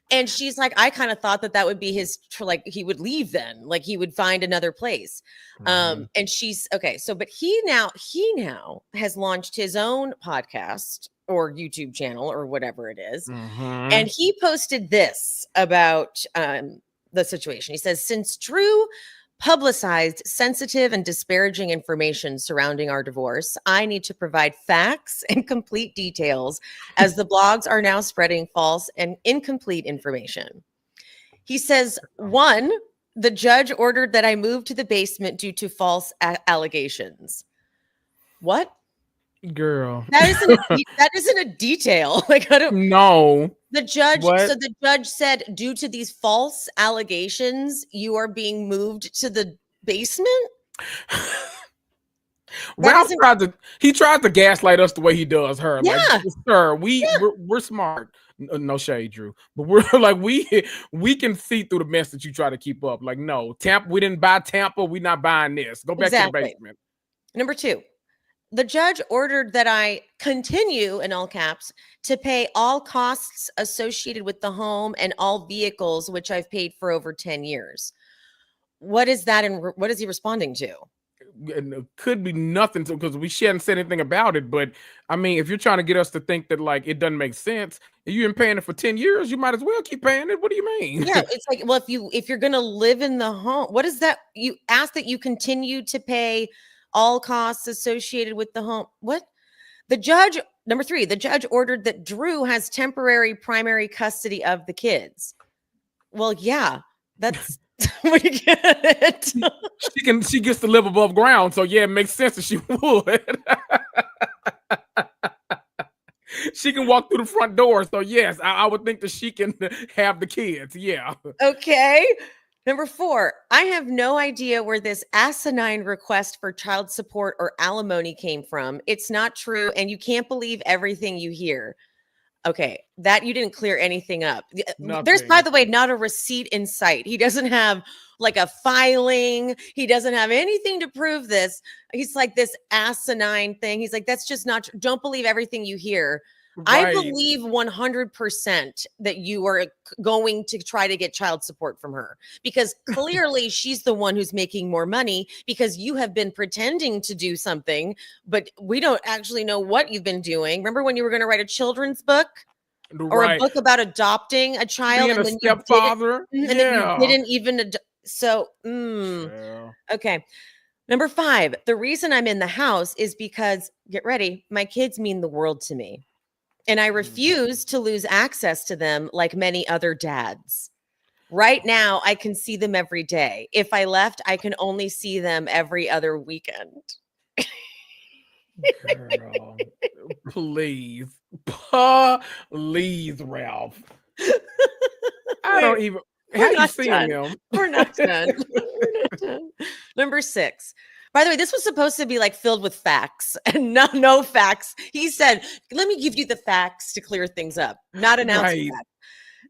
And she's like, I kind of thought that would be his, like he would leave then, like he would find another place. And she's okay. So, but he now has launched his own podcast or YouTube channel or whatever it is. And he posted this about the situation. He says, since Drew publicized sensitive and disparaging information surrounding our divorce, I need to provide facts and complete details as the blogs are now spreading false and incomplete information. He says, 1, the judge ordered that I move to the basement due to false allegations. What? Girl. That isn't a detail. Like, I don't know. The judge, so the judge said, due to these false allegations, you are being moved to the basement. Ralph tried to gaslight us the way he does her. Yeah. Like, sir, we're smart. No shade, Drew, but we're like we can see through the mess that you try to keep up. Like, no, Tampa, we didn't buy Tampa. We're not buying this. Go back to the basement. Number 2. The judge ordered that I continue, in all caps, to pay all costs associated with the home and all vehicles, which I've paid for over 10 years. What is that? And what is he responding to? It could be nothing because she hadn't said anything about it. But I mean, if you're trying to get us to think that like it doesn't make sense, if you've been paying it for 10 years, you might as well keep paying it. What do you mean? Yeah, it's like, well, if you're gonna live in the home, what is that? You ask that you continue to pay all costs associated with the home. What? The judge, number 3, the judge ordered that Drew has temporary primary custody of the kids. Well, yeah, that's what you get. She gets to live above ground. So yeah, it makes sense that she would. She can walk through the front door. So yes, I would think that she can have the kids. Yeah. Okay. Number 4, I have no idea where this asinine request for child support or alimony came from. It's not true, and you can't believe everything you hear. Okay, that you didn't clear anything up. Nothing. There's, by the way, not a receipt in sight. He doesn't have like a filing. He doesn't have anything to prove this. He's like this asinine thing. He's like, that's just not true. Don't believe everything you hear. Right. I believe 100% that you are going to try to get child support from her because clearly she's the one who's making more money because you have been pretending to do something, but we don't actually know what you've been doing. Remember when you were going to write a children's book or a book about adopting a child and then stepfather, and then you didn't even okay. Number 5, the reason I'm in the house is because, get ready, my kids mean the world to me. And I refuse to lose access to them like many other dads. Right now, I can see them every day. If I left, I can only see them every other weekend. Girl, please, please, Ralph. I don't even. Have you seen him? We're not done. We're not done. Number 6. By the way, this was supposed to be like filled with facts and no facts. He said, let me give you the facts to clear things up. Not announcing that.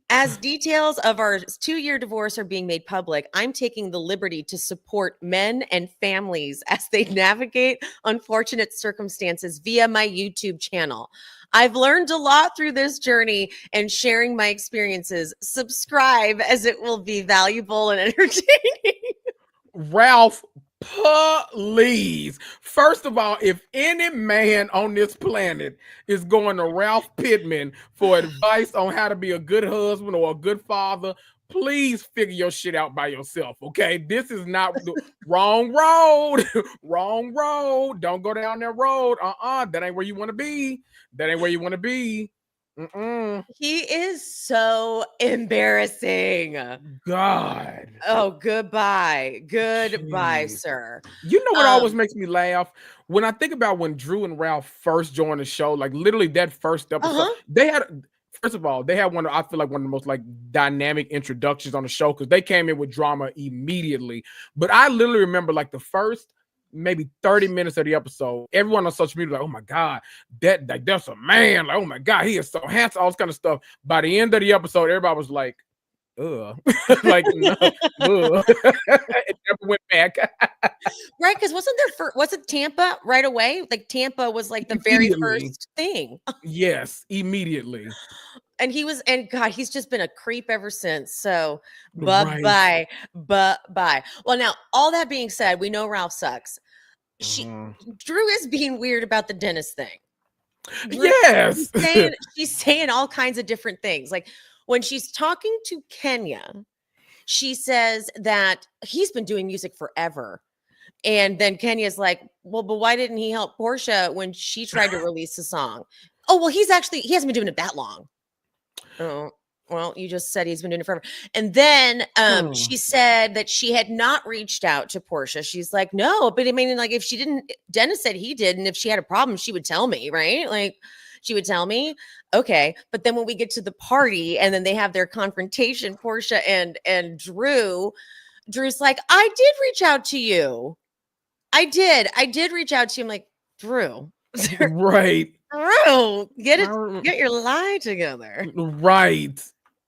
As details of our 2-year divorce are being made public, I'm taking the liberty to support men and families as they navigate unfortunate circumstances via my YouTube channel. I've learned a lot through this journey and sharing my experiences. Subscribe as it will be valuable and entertaining. Ralph, please. First of all, if any man on this planet is going to Ralph Pittman for advice on how to be a good husband or a good father, please figure your shit out by yourself, okay? This is not the wrong road. Wrong road. Don't go down that road. That ain't where you want to be. That ain't where you want to be. He is so embarrassing. God. Oh, goodbye. Goodbye, Jeez. sir. You know what always makes me laugh? When I think about when Drew and Ralph first joined the show, like literally that first episode, they had, first of all, they had one of the most like dynamic introductions on the show because they came in with drama immediately. But I literally remember like the first maybe 30 minutes of the episode, everyone on social media was like, oh my God, that's a man. Like, oh my God, he is so handsome, all this kind of stuff. By the end of the episode, everybody was like, like, no, it never went back. Right, because wasn't Tampa right away? Like Tampa was like the very first thing. Yes, immediately. And God, he's just been a creep ever since. So bye. Well, now all that being said, we know Ralph sucks. Drew is being weird about the dentist thing. Yes. She's saying all kinds of different things. Like when she's talking to Kenya, she says that he's been doing music forever. And then Kenya's like, well, but why didn't he help Portia when she tried to release a song? Oh, well, he hasn't been doing it that long. Oh, well, you just said he's been doing it forever. And then she said that she had not reached out to Portia. She's like, no, but I mean, like if she didn't, Dennis said he did. And if she had a problem, she would tell me, right? Like she would tell me. Okay. But then when we get to the party and then they have their confrontation, Portia and Drew's like, I did reach out to you. I did reach out to you. I'm like, Drew. Right. Drew, get your lie together. Right.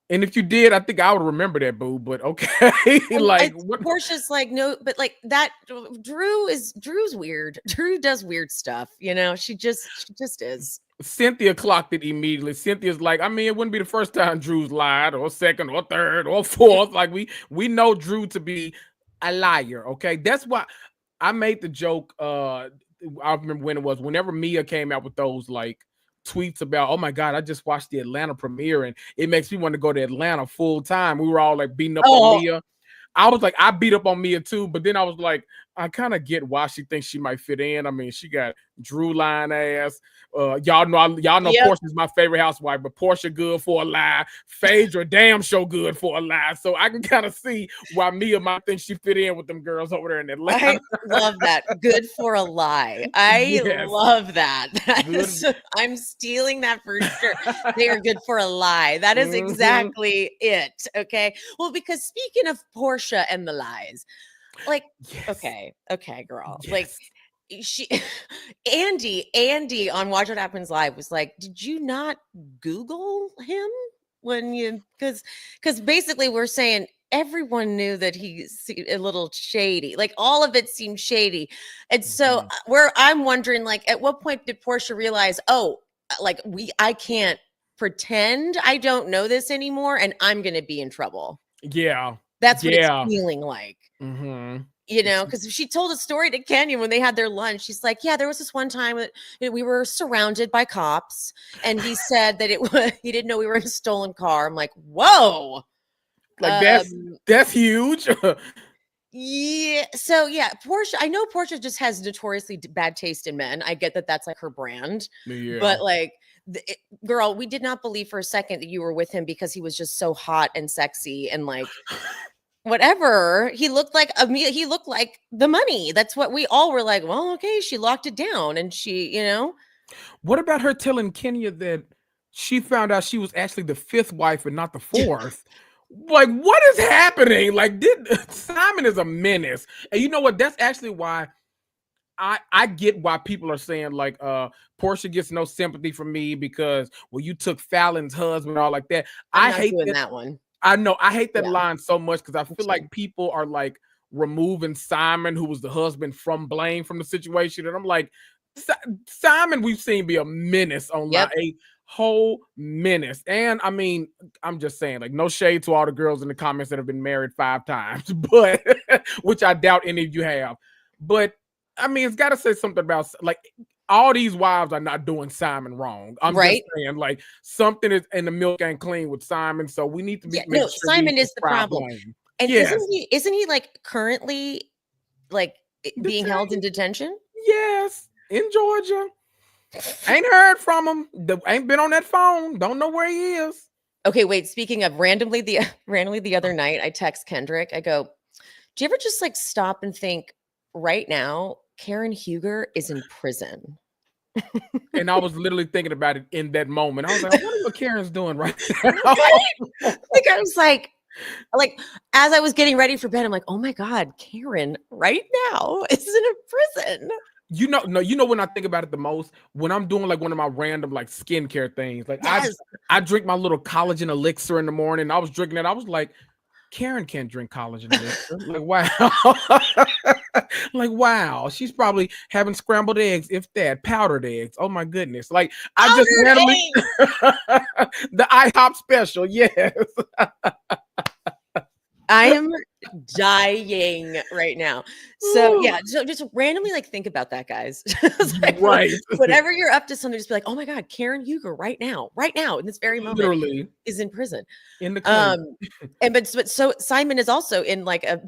And if you did, I think I would remember that, boo. But okay. Like Portia's like, no, but like that Drew's weird. Drew does weird stuff, you know. She just is. Cynthia clocked it immediately. Cynthia's like, I mean, it wouldn't be the first time Drew's lied, or second, or third, or fourth. Like we know Drew to be a liar. Okay. That's why I made the joke. I remember when it was, whenever Mia came out with those like tweets about, oh my God, I just watched the Atlanta premiere and it makes me want to go to Atlanta full time. We were all like beating up on Mia. I was like, I beat up on Mia too, but then I was like, I kind of get why she thinks she might fit in. I mean, she got Drew line ass. Y'all know Portia's my favorite housewife, but Portia good for a lie. Phaedra damn show good for a lie. So I can kind of see why Mia might think she fit in with them girls over there in Atlanta. I love that. Good for a lie. I love that. I'm stealing that for sure. They are good for a lie. That is exactly it. Okay. Well, because speaking of Portia and the lies, like, okay, girl. Like Andy on Watch What Happens Live was like, did you not Google him when you, because basically we're saying everyone knew that he's a little shady. Like all of it seemed shady. And so I'm wondering, like, at what point did Portia realize, I can't pretend I don't know this anymore and I'm going to be in trouble. Yeah. That's what it's feeling like. You know, because she told a story to Kenya when they had their lunch. She's like, yeah, there was this one time that we were surrounded by cops and he said that he didn't know we were in a stolen car. I'm like, whoa. Like that's huge. Yeah. So yeah, Portia, I know Portia just has notoriously bad taste in men. I get that that's like her brand. Yeah. But like, girl, we did not believe for a second that you were with him because he was just so hot and sexy and like whatever. He looked like the money. That's what we all were like, well, okay, she locked it down and she, What about her telling Kenya that she found out she was actually the 5th wife and not the 4th? Like, what is happening? Like, Simon is a menace. And you know what? That's actually why I get why people are saying like Portia gets no sympathy from me because you took Fallon's husband and all like that. I hate that one. I know I hate that line so much because I feel like people are like removing Simon, who was the husband, from blame from the situation, and I'm like, Simon, we've seen be a menace online, a whole menace. And I mean, I'm just saying, like, no shade to all the girls in the comments that have been married 5 times, but which I doubt any of you have, but. I mean, it's got to say something about like all these wives are not doing Simon wrong. I'm just saying like something is in the milk ain't clean with Simon, so we need to be. No, Simon is the problem. And isn't he like currently like being held in detention? Yes, in Georgia. Ain't heard from him. Ain't been on that phone. Don't know where he is. Okay, wait. Speaking of randomly the other night, I text Kendrick. I go, "Do you ever just like stop and think?" Right now, Karen Huger is in prison. And I was literally thinking about it in that moment. I was like, I wonder what Karen's doing right now. Like I was like as I was getting ready for bed, I'm like, oh my God, Karen right now is in a prison. You know when I think about it the most, when I'm doing like one of my random like skincare things, like I drink my little collagen elixir in the morning. I was drinking it. I was like, Karen can't drink collagen elixir. Like, wow. Like, wow. She's probably having scrambled eggs, if that, powdered eggs. Oh my goodness. Like, I just randomly the IHOP special, yes. I am dying right now. So yeah, so just randomly like think about that, guys. Like, right. Whatever you're up to, something just be like, oh my God, Karen Huger right now, in this very moment, literally is in prison. In the but so Simon is also in like a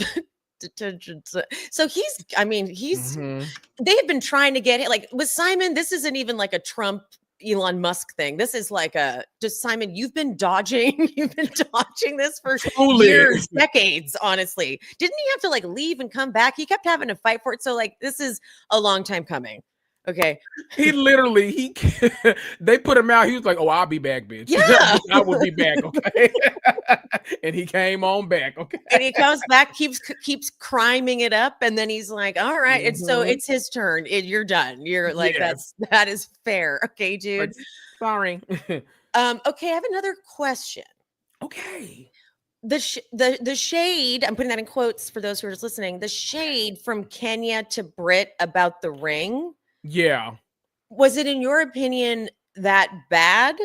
so he's they have been trying to get it like with Simon. This isn't even like a Trump Elon Musk thing. This is like just Simon, you've been dodging this for years, decades, honestly. Didn't he have to like leave and come back? He kept having to fight for it. So like this is a long time coming. Okay. He literally they put him out. He was like, oh, I'll be back, bitch. Yeah. I will be back. Okay. And he came on back. Okay. And he comes back, keeps criming it up, and then he's like, all right. And so it's his turn. You're done. You're like, that is fair. Okay, dude. Sorry. Okay, I have another question. Okay. The shade, I'm putting that in quotes for those who are just listening. The shade from Kenya to Britt about the ring. Yeah. Was it, in your opinion, that bad?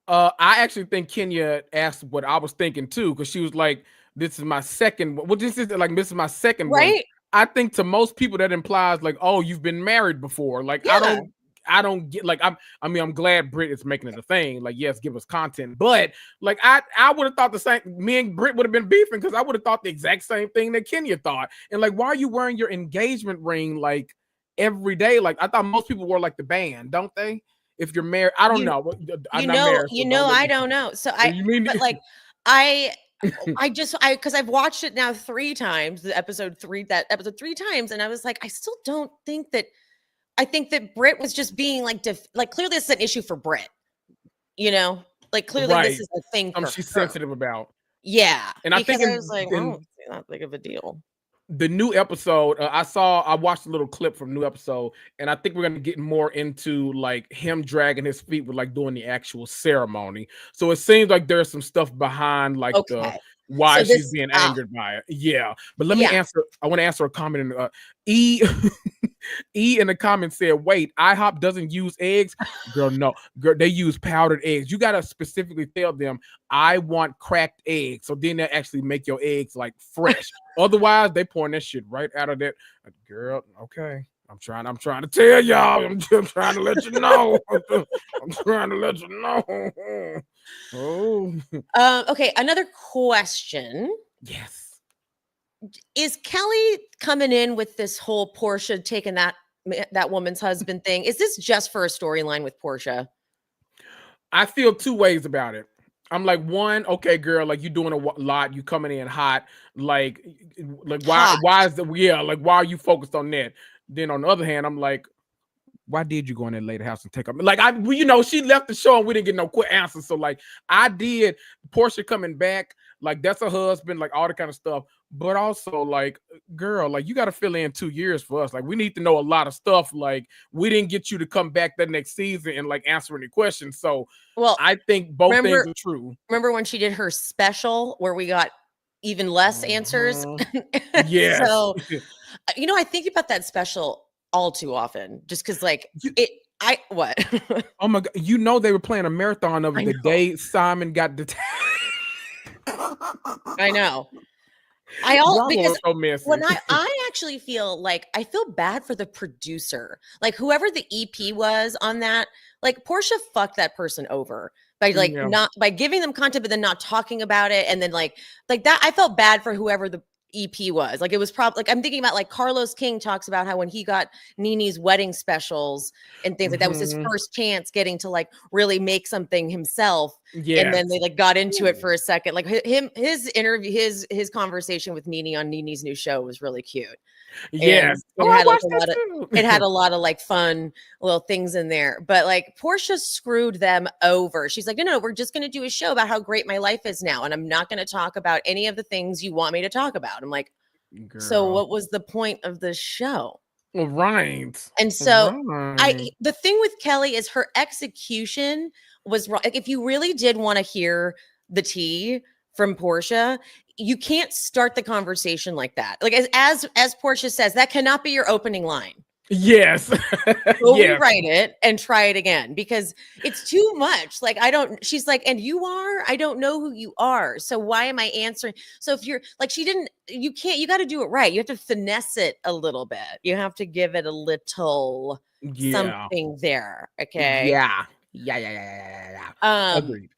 I actually think Kenya asked what I was thinking too, because she was like, "This is my second." Well, this is my second right? One. I think to most people that implies like, "Oh, you've been married before." Like, yeah. I don't get like I'm glad Britt is making it a thing. Like, yes, give us content, but like I would have thought the same. Me and Britt would have been beefing because I would have thought the exact same thing that Kenya thought. And like, why are you wearing your engagement ring like every day? Like, I thought most people wore like the band, don't they? If you're married, I don't know. I'm not married, so I don't know. So but like because I've watched it now 3 times, episode 3 times, and I was like, I still don't think that. I think that Britt was just being like clearly this is an issue for Britt, like clearly this is a thing she's sensitive about. Yeah, and I think I was like, oh, it's not big of a deal. The new episode, I watched a little clip from new episode, and I think we're gonna get more into like him dragging his feet with like doing the actual ceremony. So it seems like there's some stuff behind like why she's being angered by it. Yeah, but let me answer. I want to answer a comment in E in the comments said, wait, IHOP doesn't use eggs? Girl, no. Girl, they use powdered eggs. You got to specifically tell them, I want cracked eggs. So then they actually make your eggs like fresh. Otherwise, they pouring that shit right out of that. Girl, okay. I'm trying to tell y'all. I'm just trying to let you know. I'm trying to let you know. Oh. Okay, another question. Yes. Is Kelly coming in with this whole Portia taking that woman's husband thing? Is this just for a storyline with Portia? I feel 2 ways about it. I'm like, one, okay, girl, like you doing a lot, you coming in hot, like Hot. why is the like why are you focused on that? Then on the other hand, I'm like, why did you go in that lady house and take up? Like she left the show and we didn't get no quick answers. So like I did Portia coming back, like that's her husband, like all the kind of stuff. But also like, girl, like you got to fill in 2 years for us. Like we need to know a lot of stuff. Like we didn't get you to come back that next season and like answer any questions. So well, I think both things are true. Remember when she did her special where we got even less answers? Yeah. So, I think about that special all too often, just because like what? Oh my God. They were playing a marathon of it the day Simon got detained. I know. Because when I actually feel like I feel bad for the producer, like whoever the EP was on that, like Portia fucked that person over by not by giving them content, but then not talking about it. And then like that, I felt bad for whoever the EP was. Like it was probably like I'm thinking about like Carlos King talks about how when he got Nene's wedding specials and things like that was his first chance getting to like really make something himself. Yeah. And then they like got into it for a second. Like his interview, his conversation with Nene on Nene's new show was really cute. Yes. It had a lot of like fun little things in there, but like Portia screwed them over. She's like, no, we're just going to do a show about how great my life is now. And I'm not going to talk about any of the things you want me to talk about. I'm like, girl. So what was the point of the show? Right. And so the thing with Kelly is her execution was wrong. Like if you really did want to hear the tea from Portia, you can't start the conversation like that. Like as Portia says, that cannot be your opening line. Yes. Go rewrite it and try it again because it's too much. Like she's like, and you are, I don't know who you are. So why am I answering? So if you're like, you got to do it right. You have to finesse it a little bit. You have to give it a little something there. Okay. Yeah. Agreed.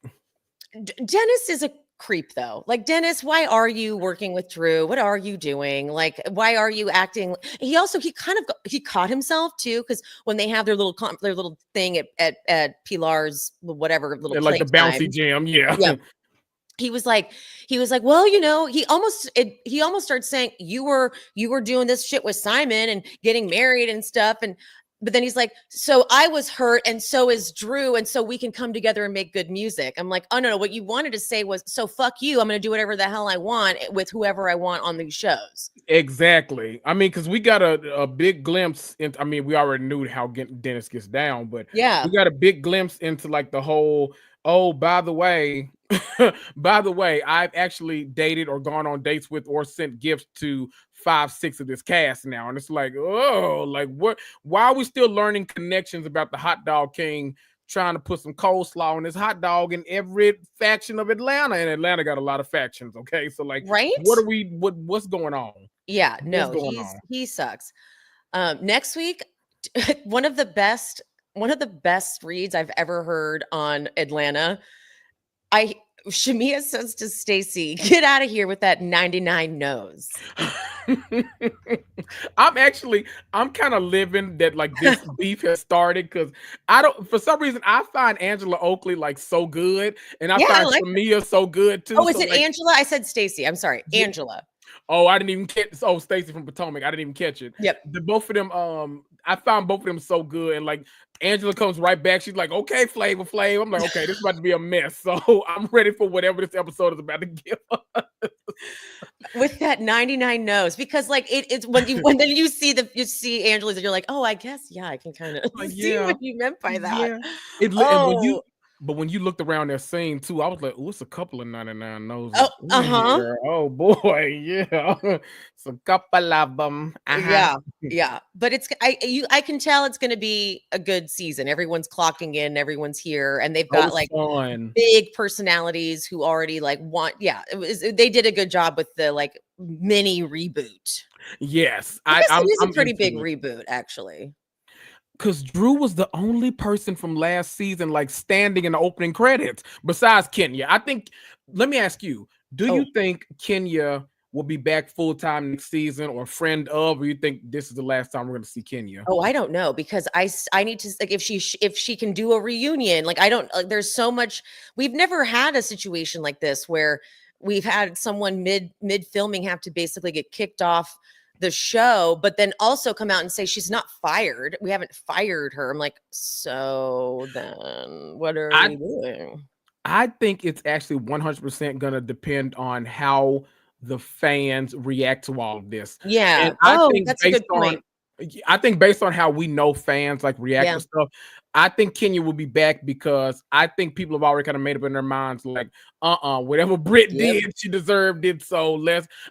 Dennis is a creep though. Like Dennis, why are you working with Drew? What are you doing? Like why are you acting? He caught himself too because when they have their little thing at Pilar's whatever little like the bouncy gym, yeah. He was like, well, he almost started saying you were doing this shit with Simon and getting married and stuff but then he's like, so I was hurt and so is Drew. And so we can come together and make good music. I'm like, oh, no. What you wanted to say was, so fuck you. I'm going to do whatever the hell I want with whoever I want on these shows. Exactly. I mean, because we got a big glimpse. We already knew how Dennis gets down, but yeah, we got a big glimpse into like the whole, oh, by the way, I've actually dated or gone on dates with or sent gifts to 5-6 of this cast now. And it's like, oh, like what? Why are we still learning connections about the hot dog king trying to put some coleslaw on this hot dog in every faction of Atlanta? And Atlanta got a lot of factions. Okay. So like, right. What's going on? Yeah, no, he sucks. Next week, one of the best reads I've ever heard on Atlanta. Shamia says to Stacey, get out of here with that 99 no's. I'm kind of living that like this beef has started because for some reason I find Angela Oakley like so good and I find Shamia so good too. Oh, is it Angela? I said Stacey. I'm sorry. Angela. Oh, I didn't even catch. Oh, Stacey from Potomac. I didn't even catch it. Yep. Both of them. I found both of them so good, and like Angela comes right back. She's like, "Okay, Flavor Flav." I'm like, "Okay, this is about to be a mess." So I'm ready for whatever this episode is about to give us. With that 99 no's, because like it's when then you see Angela's and you're like, "Oh, I guess I can kind of see what you meant by that." Yeah. But when you looked around that scene too, I was like, "Oh, it's a couple of 99 no's." Oh, oh boy, yeah, it's a couple of them. Yeah. But I can tell it's going to be a good season. Everyone's clocking in, everyone's here, and they've got like fun. Big personalities who already like want. Yeah, they did a good job with the like mini reboot. Yes, it is a pretty big reboot, actually. Because Drew was the only person from last season like standing in the opening credits besides Kenya. I think, let me ask you, do you think Kenya will be back full time next season, or friend of, or you think this is the last time we're going to see Kenya? Oh, I don't know, because I need to, like, if she can do a reunion, like, I don't, there's so much. We've never had a situation like this where we've had someone mid filming have to basically get kicked off the show, but then also come out and say she's not fired. We haven't fired her. I'm like, so then what are we doing? I think it's actually 100% going to depend on how the fans react to all of this. Yeah. And I think that's a good point. I think based on how we know fans like react to stuff, I think Kenya will be back, because I think people have already kind of made up in their minds, like, whatever Britt did, she deserved it. So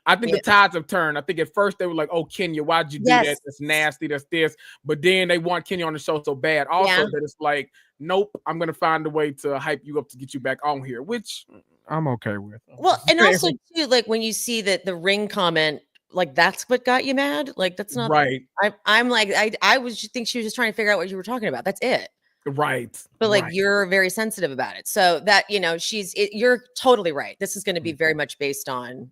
I think the tides have turned. I think at first they were like, oh, Kenya, why'd you do that? That's nasty. That's this. But then they want Kenya on the show so bad also that it's like, nope, I'm going to find a way to hype you up to get you back on here, which I'm okay with. Well, and also too, like, when you see that the ring comment, like, that's what got you mad. Like, that's not right. I'm like, I was just think she was just trying to figure out what you were talking about. That's it. Right. But like, you're very sensitive about it. So that, you're totally right. This is going to be very much based on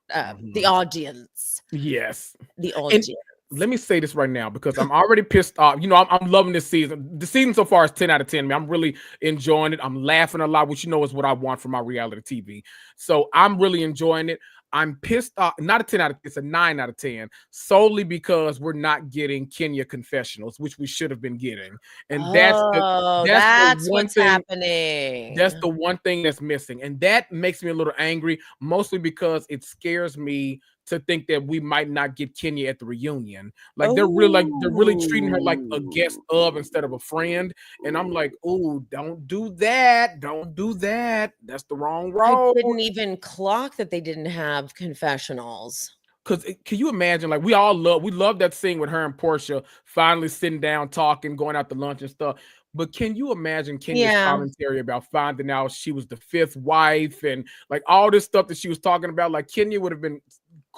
the audience. Yes. The audience. And let me say this right now, because I'm already pissed off. I'm loving this season. The season so far is 10 out of 10. I'm really enjoying it. I'm laughing a lot, which is what I want from my reality TV. So I'm really enjoying it. I'm pissed off. Not a 10 out of 10, it's a 9 out of 10, solely because we're not getting Kenya confessionals, which we should have been getting. And that's the one what's thing, happening. That's the one thing that's missing. And that makes me a little angry, mostly because it scares me to think that we might not get Kenya at the reunion. Like, they're really treating her like a guest of instead of a friend. And I'm like, oh, don't do that. Don't do that. That's the wrong road. I didn't even clock that they didn't have confessionals. Because can you imagine, like, we love that scene with her and Portia finally sitting down, talking, going out to lunch and stuff. But can you imagine Kenya's commentary about finding out she was the 5th wife and like all this stuff that she was talking about? Like, Kenya would have been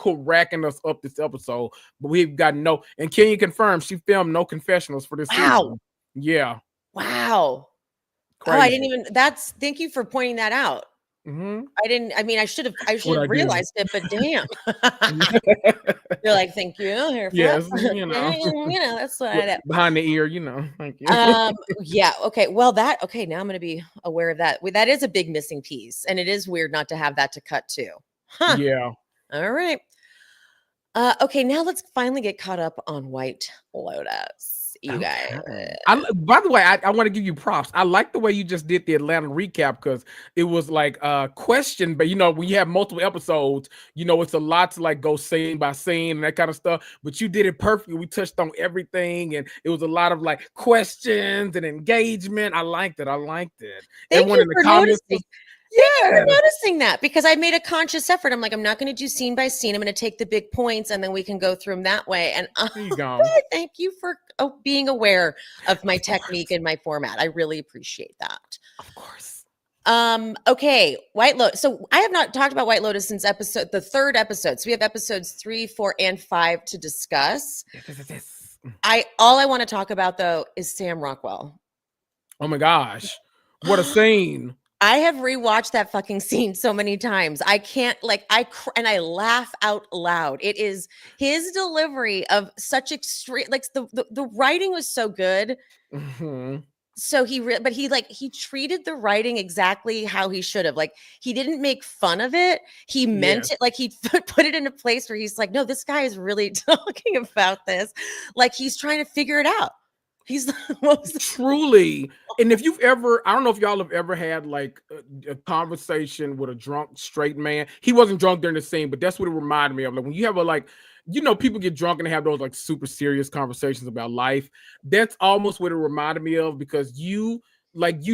racking us up this episode, but we've got no. And Kenya confirmed she filmed no confessionals for this season. Yeah. Wow. Crazy. Oh, I didn't even. Thank you for pointing that out. Mm-hmm. I should have realized it, but damn. You're like, thank you. Yes, that's what I did. Behind the ear, thank you. Yeah, okay. Well, now I'm going to be aware of that. That is a big missing piece, and it is weird not to have that to cut to. Huh. Yeah. All right. Okay, now let's finally get caught up on White Lotus. You guys. By the way, I want to give you props. I like the way you just did the Atlanta recap, because it was like a question, but when you have multiple episodes, it's a lot to like go scene by scene and that kind of stuff. But you did it perfectly. We touched on everything, and it was a lot of like questions and engagement. I liked it. Everyone in the comments. Thank you for noticing that, because I made a conscious effort. I'm like, I'm not going to do scene by scene. I'm going to take the big points, and then we can go through them that way. And there you go. Thank you for being aware of my technique and my format. I really appreciate that. Of course. Okay, White Lotus. So I have not talked about White Lotus since the 3rd episode. So we have episodes 3, 4, and 5 to discuss. Yes. All I want to talk about though is Sam Rockwell. Oh my gosh, what a scene! I have rewatched that fucking scene so many times. I can't and I laugh out loud. It is his delivery of such extreme, like the writing was so good. Mm-hmm. So he treated the writing exactly how he should have. Like, he didn't make fun of it. He meant it. Like, he put it in a place where he's like, no, this guy is really talking about this. Like, he's trying to figure it out. He's truly. And if you've ever, I don't know if y'all have ever had like a conversation with a drunk straight man. He wasn't drunk during the scene, but that's what it reminded me of. Like, when you have people get drunk and they have those like super serious conversations about life. That's almost what it reminded me of, because you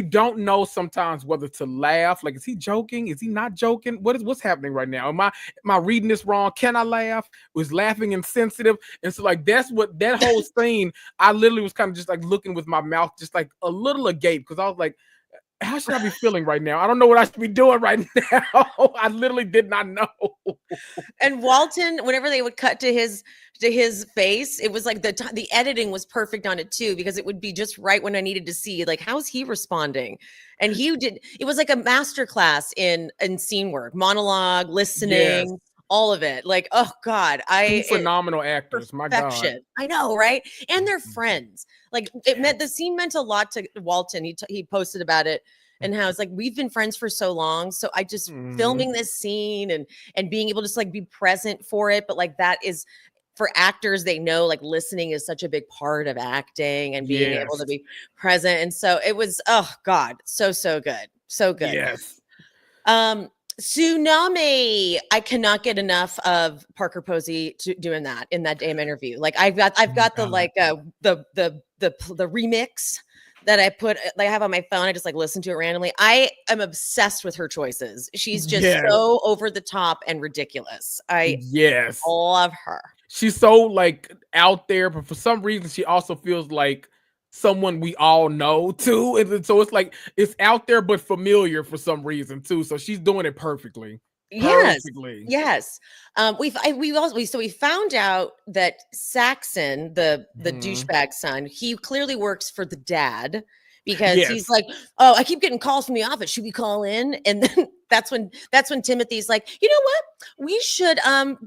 don't know sometimes whether to laugh. Like, is he joking? Is he not joking? What's happening right now? Am I reading this wrong? Can I laugh? Was laughing insensitive? And so like, that's what that whole scene, I literally was kind of just like looking with my mouth just like a little agape, because I was like, how should I be feeling right now? I don't know what I should be doing right now. I literally did not know. And Walton, whenever they would cut to his face, it was like the editing was perfect on it too, because it would be just right when I needed to see, like, how's he responding? And it was like a master class in scene work, monologue, listening, all of it. Like, oh God, Two phenomenal actors. My God. I know, right? And they're friends. Like the scene meant a lot to Walton. He posted about it and how it's like, we've been friends for so long. So I just filming this scene and being able to just like be present for it. But like that is for actors, they know like listening is such a big part of acting and being able to be present. And so it was, oh God, so good. So good. Yes. Tsunami. I cannot get enough of Parker Posey doing that in that damn interview. Like I've got the like the remix that I have on my phone. I just like listen to it randomly. I am obsessed with her choices. She's just so over the top and ridiculous. I love her. She's so like out there, but for some reason she also feels like someone we all know too, and so it's like it's out there but familiar for some reason too. So she's doing it perfectly. Yes. We found out that Saxon, the douchebag son, he clearly works for the dad because he's like, oh, I keep getting calls from the office. Should we call in? And then that's when Timothy's like, you know what? We should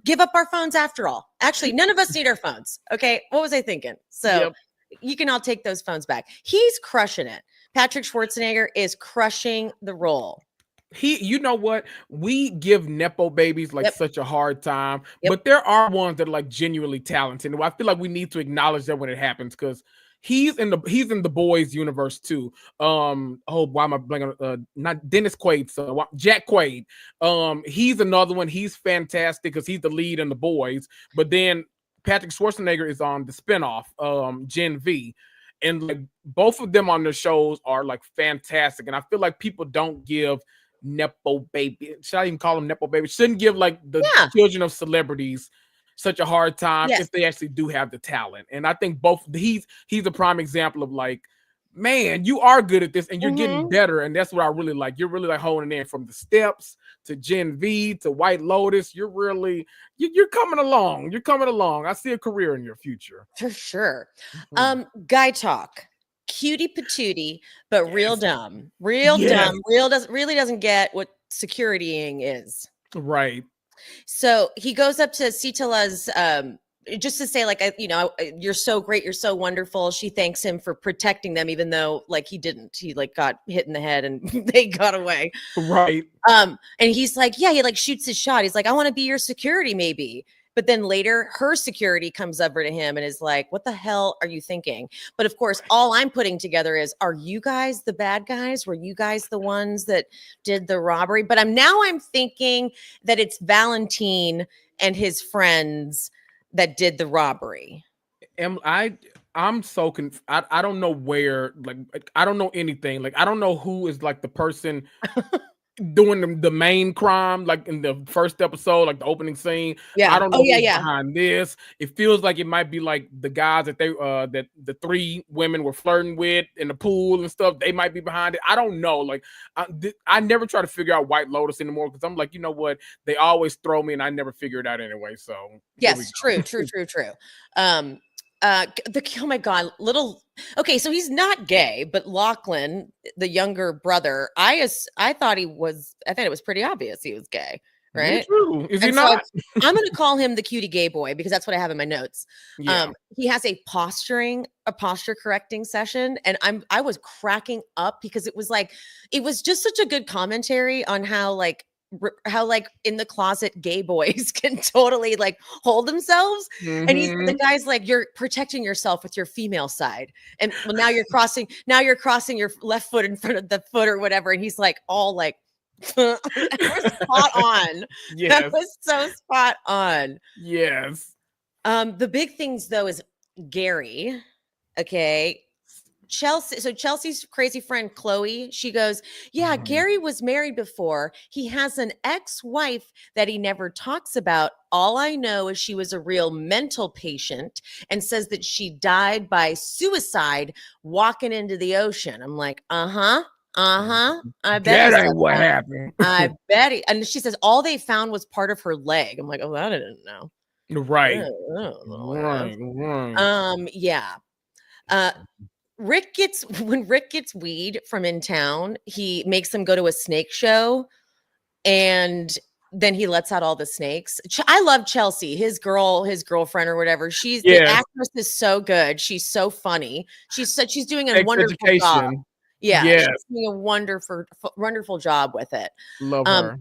give up our phones after all. Actually, none of us need our phones. Okay, what was I thinking? So. You can all take those phones back. He's crushing it. Patrick Schwarzenegger is crushing the role. You know what? We give Nepo babies like such a hard time, but there are ones that are like genuinely talented. And I feel like we need to acknowledge that when it happens because he's in the Boys universe too. Why am I blanking? Not Dennis Quaid, so Jack Quaid. He's another one. He's fantastic because he's the lead in the Boys. But then Patrick Schwarzenegger is on the spinoff, Gen V, and like both of them on their shows are like fantastic. And I feel like people don't give Nepo baby, should I even call them Nepo baby? Shouldn't give like the children of celebrities such a hard time if they actually do have the talent. And I think he's a prime example of like, man, you are good at this and you're getting better. And that's what I really like. You're really like honing in from the Steps to Gen V to White Lotus. You're really, you're coming along. You're coming along. I see a career in your future. For sure. Guy talk. Cutie patootie, but real dumb. Dumb. Really doesn't get what securitying is. Right. So he goes up to Sitala's just to say like, you're so great, you're so wonderful. She thanks him for protecting them, even though like he like got hit in the head and they got away. Right. And he's like, he like shoots his shot. He's like, I want to be your security maybe. But then later her security comes over to him and is like, what the hell are you thinking? But of course, all I'm putting together is, are you guys the bad guys? Were you guys the ones that did the robbery? But I'm thinking that it's Valentine and his friends that did the robbery. I'm so confused. I don't know where, like, I don't know anything. Like, I don't know who is like the person doing the main crime, like in the first episode, like the opening scene. I don't know who's behind this. It feels like it might be like the guys that that the three women were flirting with in the pool and stuff. They might be behind it. I don't know. Like I never try to figure out White Lotus anymore because I'm like, you know what? They always throw me and I never figure it out anyway. So yes, true. Oh my God, okay, so he's not gay, but Lachlan, the younger brother, I thought it was pretty obvious he was gay, right? True. Is he not? So I'm going to call him the cutie gay boy because that's what I have in my notes. He has a posture correcting session, and I was cracking up because it was just such a good commentary on how in the closet gay boys can totally like hold themselves. And the guy's like, you're protecting yourself with your female side. And well, now you're crossing your left foot in front of the foot or whatever. And he's like, all like, that was spot on. Yes. That was so spot on. Yes. The big things though is Gary. Okay. Chelsea's crazy friend Chloe, she goes, Gary was married before. He has an ex-wife that he never talks about. All I know is she was a real mental patient and says that she died by suicide walking into the ocean. I'm like, I bet that ain't what happened. I bet and she says all they found was part of her leg. I'm like, oh, that I didn't know. Right. When Rick gets weed from in town, he makes them go to a snake show, and then he lets out all the snakes. I love Chelsea, his girlfriend or whatever. The actress is so good. She's so funny. She's doing a wonderful job. Yeah, she's doing a wonderful job with it. Love her.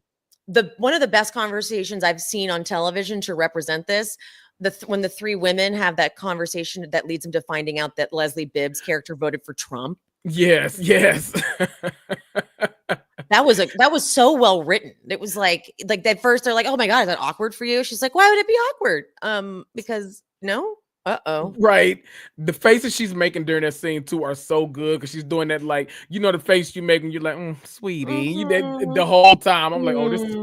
One of the best conversations I've seen on television to represent this, when the three women have that conversation that leads them to finding out that Leslie Bibb's character voted for Trump. Yes. That was so well written. It was like at first they're like, "Oh my God, is that awkward for you?" She's like, "Why would it be awkward?" Because no. Uh-oh. Right. The faces she's making during that scene too are so good because she's doing that, like, you know, the face you make when you're like, sweetie, the whole time. I'm like, oh, this is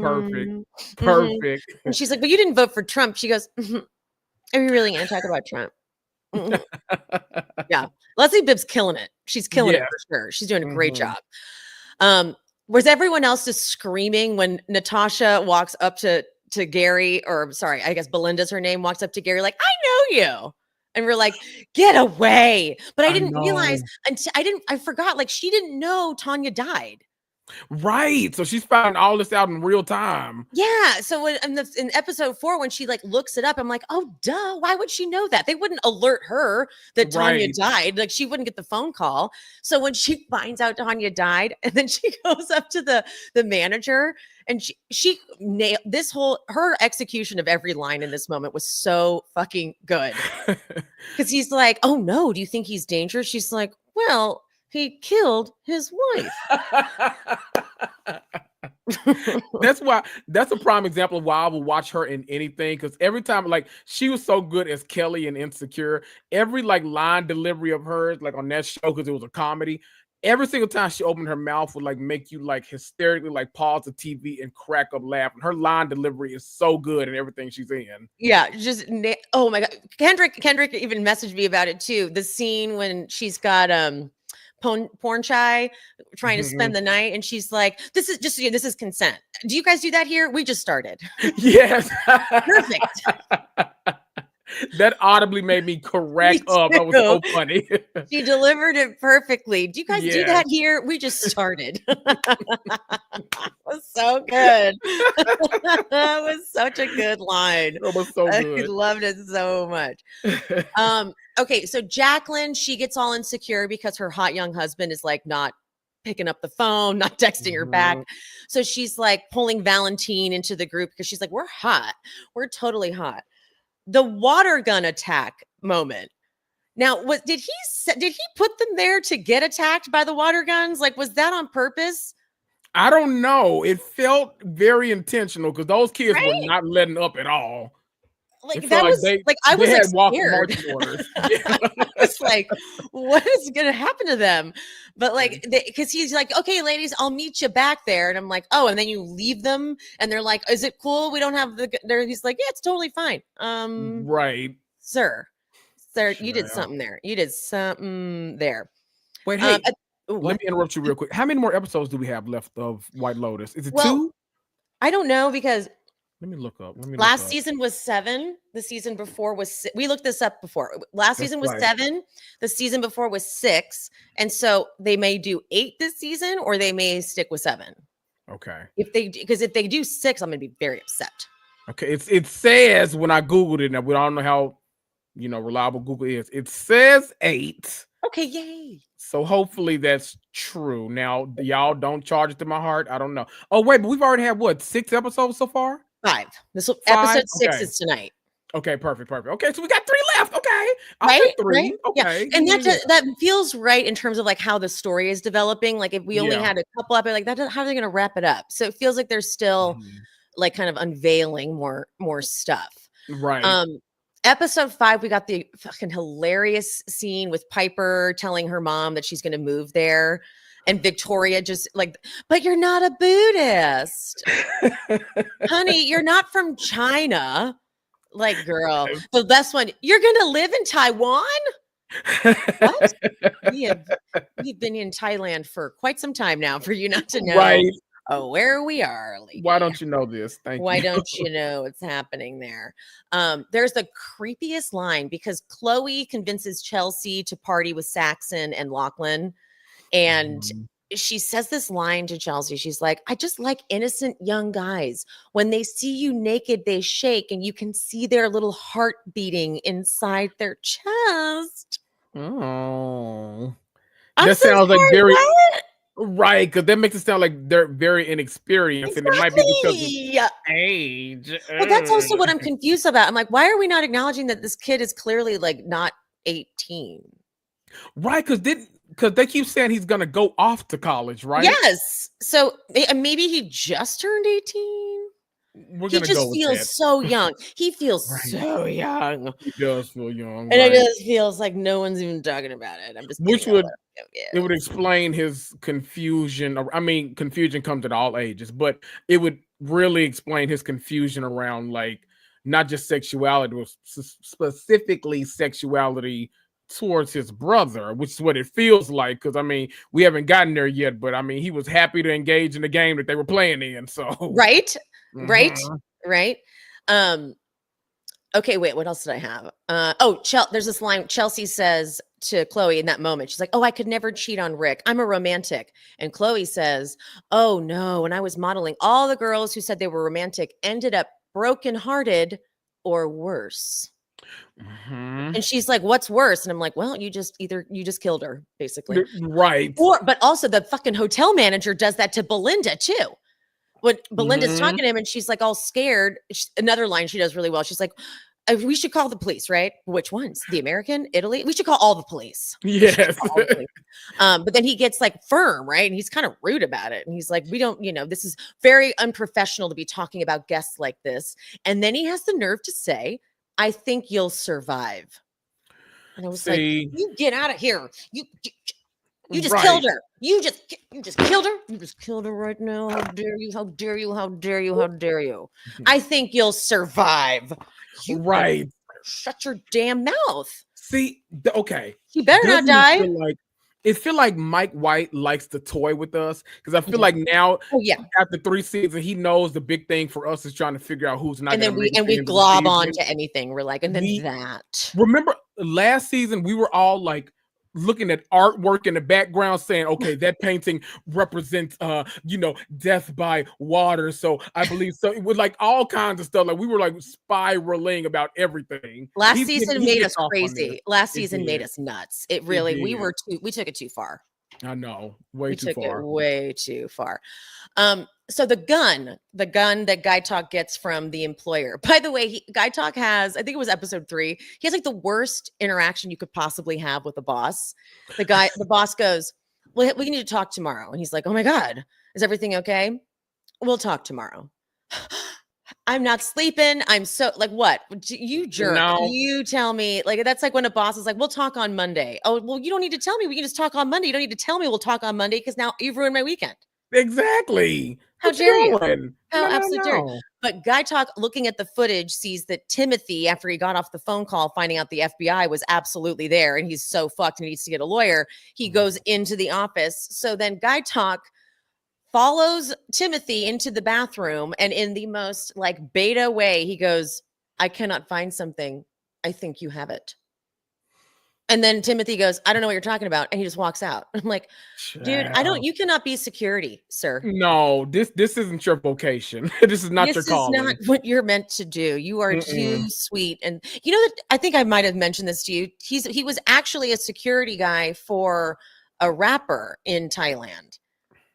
perfect. And she's like, but you didn't vote for Trump. She goes, are you really going to talk about Trump? Yeah. Leslie Bibb's killing it. She's killing it for sure. She's doing a great job. Was everyone else just screaming when Natasha walks up to Gary, or sorry, I guess Belinda's her name, walks up to Gary like, I know you. And we're like, get away. But I didn't realize until I forgot, like, she didn't know Tanya died. Right. So she's found all this out in real time. Yeah. So in episode 4, when she like looks it up, I'm like, oh, duh. Why would she know that? They wouldn't alert her that Tanya died. Like, she wouldn't get the phone call. So when she finds out Tanya died, and then she goes up to the manager, and she nailed this her execution of every line in this moment was so fucking good. Because he's like, oh no, do you think he's dangerous? She's like, well, he killed his wife. That's a prime example of why I will watch her in anything, because every time, like, she was so good as Kelly in Insecure. Every like line delivery of hers, like on that show, because it was a comedy, every single time she opened her mouth would like make you like hysterically like pause the TV and crack up laughing. Her line delivery is so good in everything she's in. Yeah, just oh my God. Kendrick even messaged me about it too. The scene when she's got porn shy trying to spend the night, and she's like, this is consent. Do you guys do that here? We just started. Yes. Perfect. That audibly made me crack up. That was so funny. She delivered it perfectly. Do you guys do that here? We just started. It was so good. That was such a good line. It was so good. I loved it so much. Okay, so Jacqueline, she gets all insecure because her hot young husband is like not picking up the phone, not texting her back. So she's like pulling Valentine into the group because she's like, we're hot. We're totally hot. The water gun attack moment. Now, did he put them there to get attacked by the water guns? Like, was that on purpose? I don't know. It felt very intentional because those kids were not letting up at all. Like, that was I was like scared. I was like, what is going to happen to them? But like, because he's like, okay, ladies, I'll meet you back there. And I'm like, oh, and then you leave them and they're like, is it cool? We don't have he's like, yeah, it's totally fine. Right. Sir, you did something there. Wait, hey, let me interrupt you real quick. How many more episodes do we have left of White Lotus? Is it 2? I don't know, because let me look up. Last season was 7. The season before was we looked this up before. Last season was 7. The season before was 6. And so they may do 8 this season, or they may stick with 7. Okay. If they do 6, I'm going to be very upset. Okay. It says, when I Googled it, now we don't know how, reliable Google is. It says 8. Okay, yay. So hopefully that's true. Now, y'all don't charge it to my heart. I don't know. Oh, wait, but we've already had 6 episodes so far? 5. Episode 6 is tonight. Okay, perfect. Okay, so we got 3 left. Okay, right? 3. Right? Okay, yeah. And that feels right in terms of like how the story is developing. Like, if we only had a couple up, like that, how are they going to wrap it up? So it feels like there's still like kind of unveiling more stuff. Right. Episode 5, we got the fucking hilarious scene with Piper telling her mom that she's going to move there. And Victoria just like, but you're not a Buddhist. Honey, you're not from China. Like, girl. The best one, you're going to live in Taiwan? What? We've been in Thailand for quite some time now for you not to know where we are. Lady. Why don't you know this? Why don't you know what's happening there? There's the creepiest line because Chloe convinces Chelsea to party with Saxon and Lachlan. And she says this line to Chelsea. She's like, I just like innocent young guys. When they see you naked, they shake and you can see their little heart beating inside their chest. Oh. I'm That so sounds like sorry, very what? right, because that makes it sound like they're very inexperienced, and it might be because of Exactly. age. Well, that's also what I'm confused about. I'm like, why are we not acknowledging that this kid is clearly like not 18? Right, because they keep saying he's gonna go off to college, right? Yes. So maybe he just turned 18. We're He gonna just go with feels that. so young. He feels Right. so young. He does feel young, And right? it just feels like no one's even talking about it. I'm just Which kidding. would it would explain his confusion. I mean, confusion comes at all ages, but it would really explain his confusion around like not just sexuality, but specifically sexuality towards his brother, which is what it feels like. Because I mean, we haven't gotten there yet, but I mean, he was happy to engage in the game that they were playing in. So right. Right. Mhm. Right. Okay, wait, what else did I have? There's this line Chelsea says to Chloe in that moment. She's like, oh, I could never cheat on Rick. I'm a romantic. And Chloe says, oh no, when I was modeling, all the girls who said they were romantic ended up brokenhearted or worse. And she's like, what's worse? And I'm like, well, you just killed her, basically. Right. But also the fucking hotel manager does that to Belinda too. When Belinda's talking to him and she's like all scared, another line she does really well. She's like, we should call the police, right? Which ones? The American, Italy? We should call all the police. Yes. All the police. But then he gets like firm, right? And he's kind of rude about it. And he's like, we don't, this is very unprofessional to be talking about guests like this. And then he has the nerve to say, I think you'll survive. And I was like, you get out of here. You just killed her. You just killed her. You just killed her right now. How dare you? How dare you? How dare you? How dare you? I think you'll survive. You right. Shut your damn mouth. See, okay. You better not die. It feel like Mike White likes to toy with us because I feel like now, after 3 seasons, he knows the big thing for us is trying to figure out who's not. And then we glob on to anything. We're like, and then that. Remember last season, we were all like looking at artwork in the background saying, okay, that painting represents death by water. So I believe so. It was like all kinds of stuff. Like we were like spiraling about everything. Last season made us crazy. Last season made us nuts. It really, we took it too far. I know. Way too far. Way too far. So the gun that Guy Talk gets from the employer. By the way, Guy Talk has, I think it was episode 3. He has like the worst interaction you could possibly have with a boss. The boss goes, well, we need to talk tomorrow. And he's like, oh my God, is everything okay? We'll talk tomorrow. I'm not sleeping. I'm so like, what? You jerk. No. You tell me. Like, that's like when a boss is like, we'll talk on Monday. Oh, well, you don't need to tell me. We can just talk on Monday. You don't need to tell me we'll talk on Monday because now you've ruined my weekend. Exactly. How dare you? How absolutely dare you? But Guy Talk, looking at the footage, sees that Timothy, after he got off the phone call, finding out the FBI was absolutely there and he's so fucked and he needs to get a lawyer. He goes into the office. So then Guy Talk follows Timothy into the bathroom and in the most like beta way, he goes, I cannot find something. I think you have it. And then Timothy goes, I don't know what you're talking about. And he just walks out. I'm like, dude, you cannot be security, sir. No, this isn't your vocation. This is not your calling. This is not what you're meant to do. You are too sweet. And you know that I think I might have mentioned this to you. He was actually a security guy for a rapper in Thailand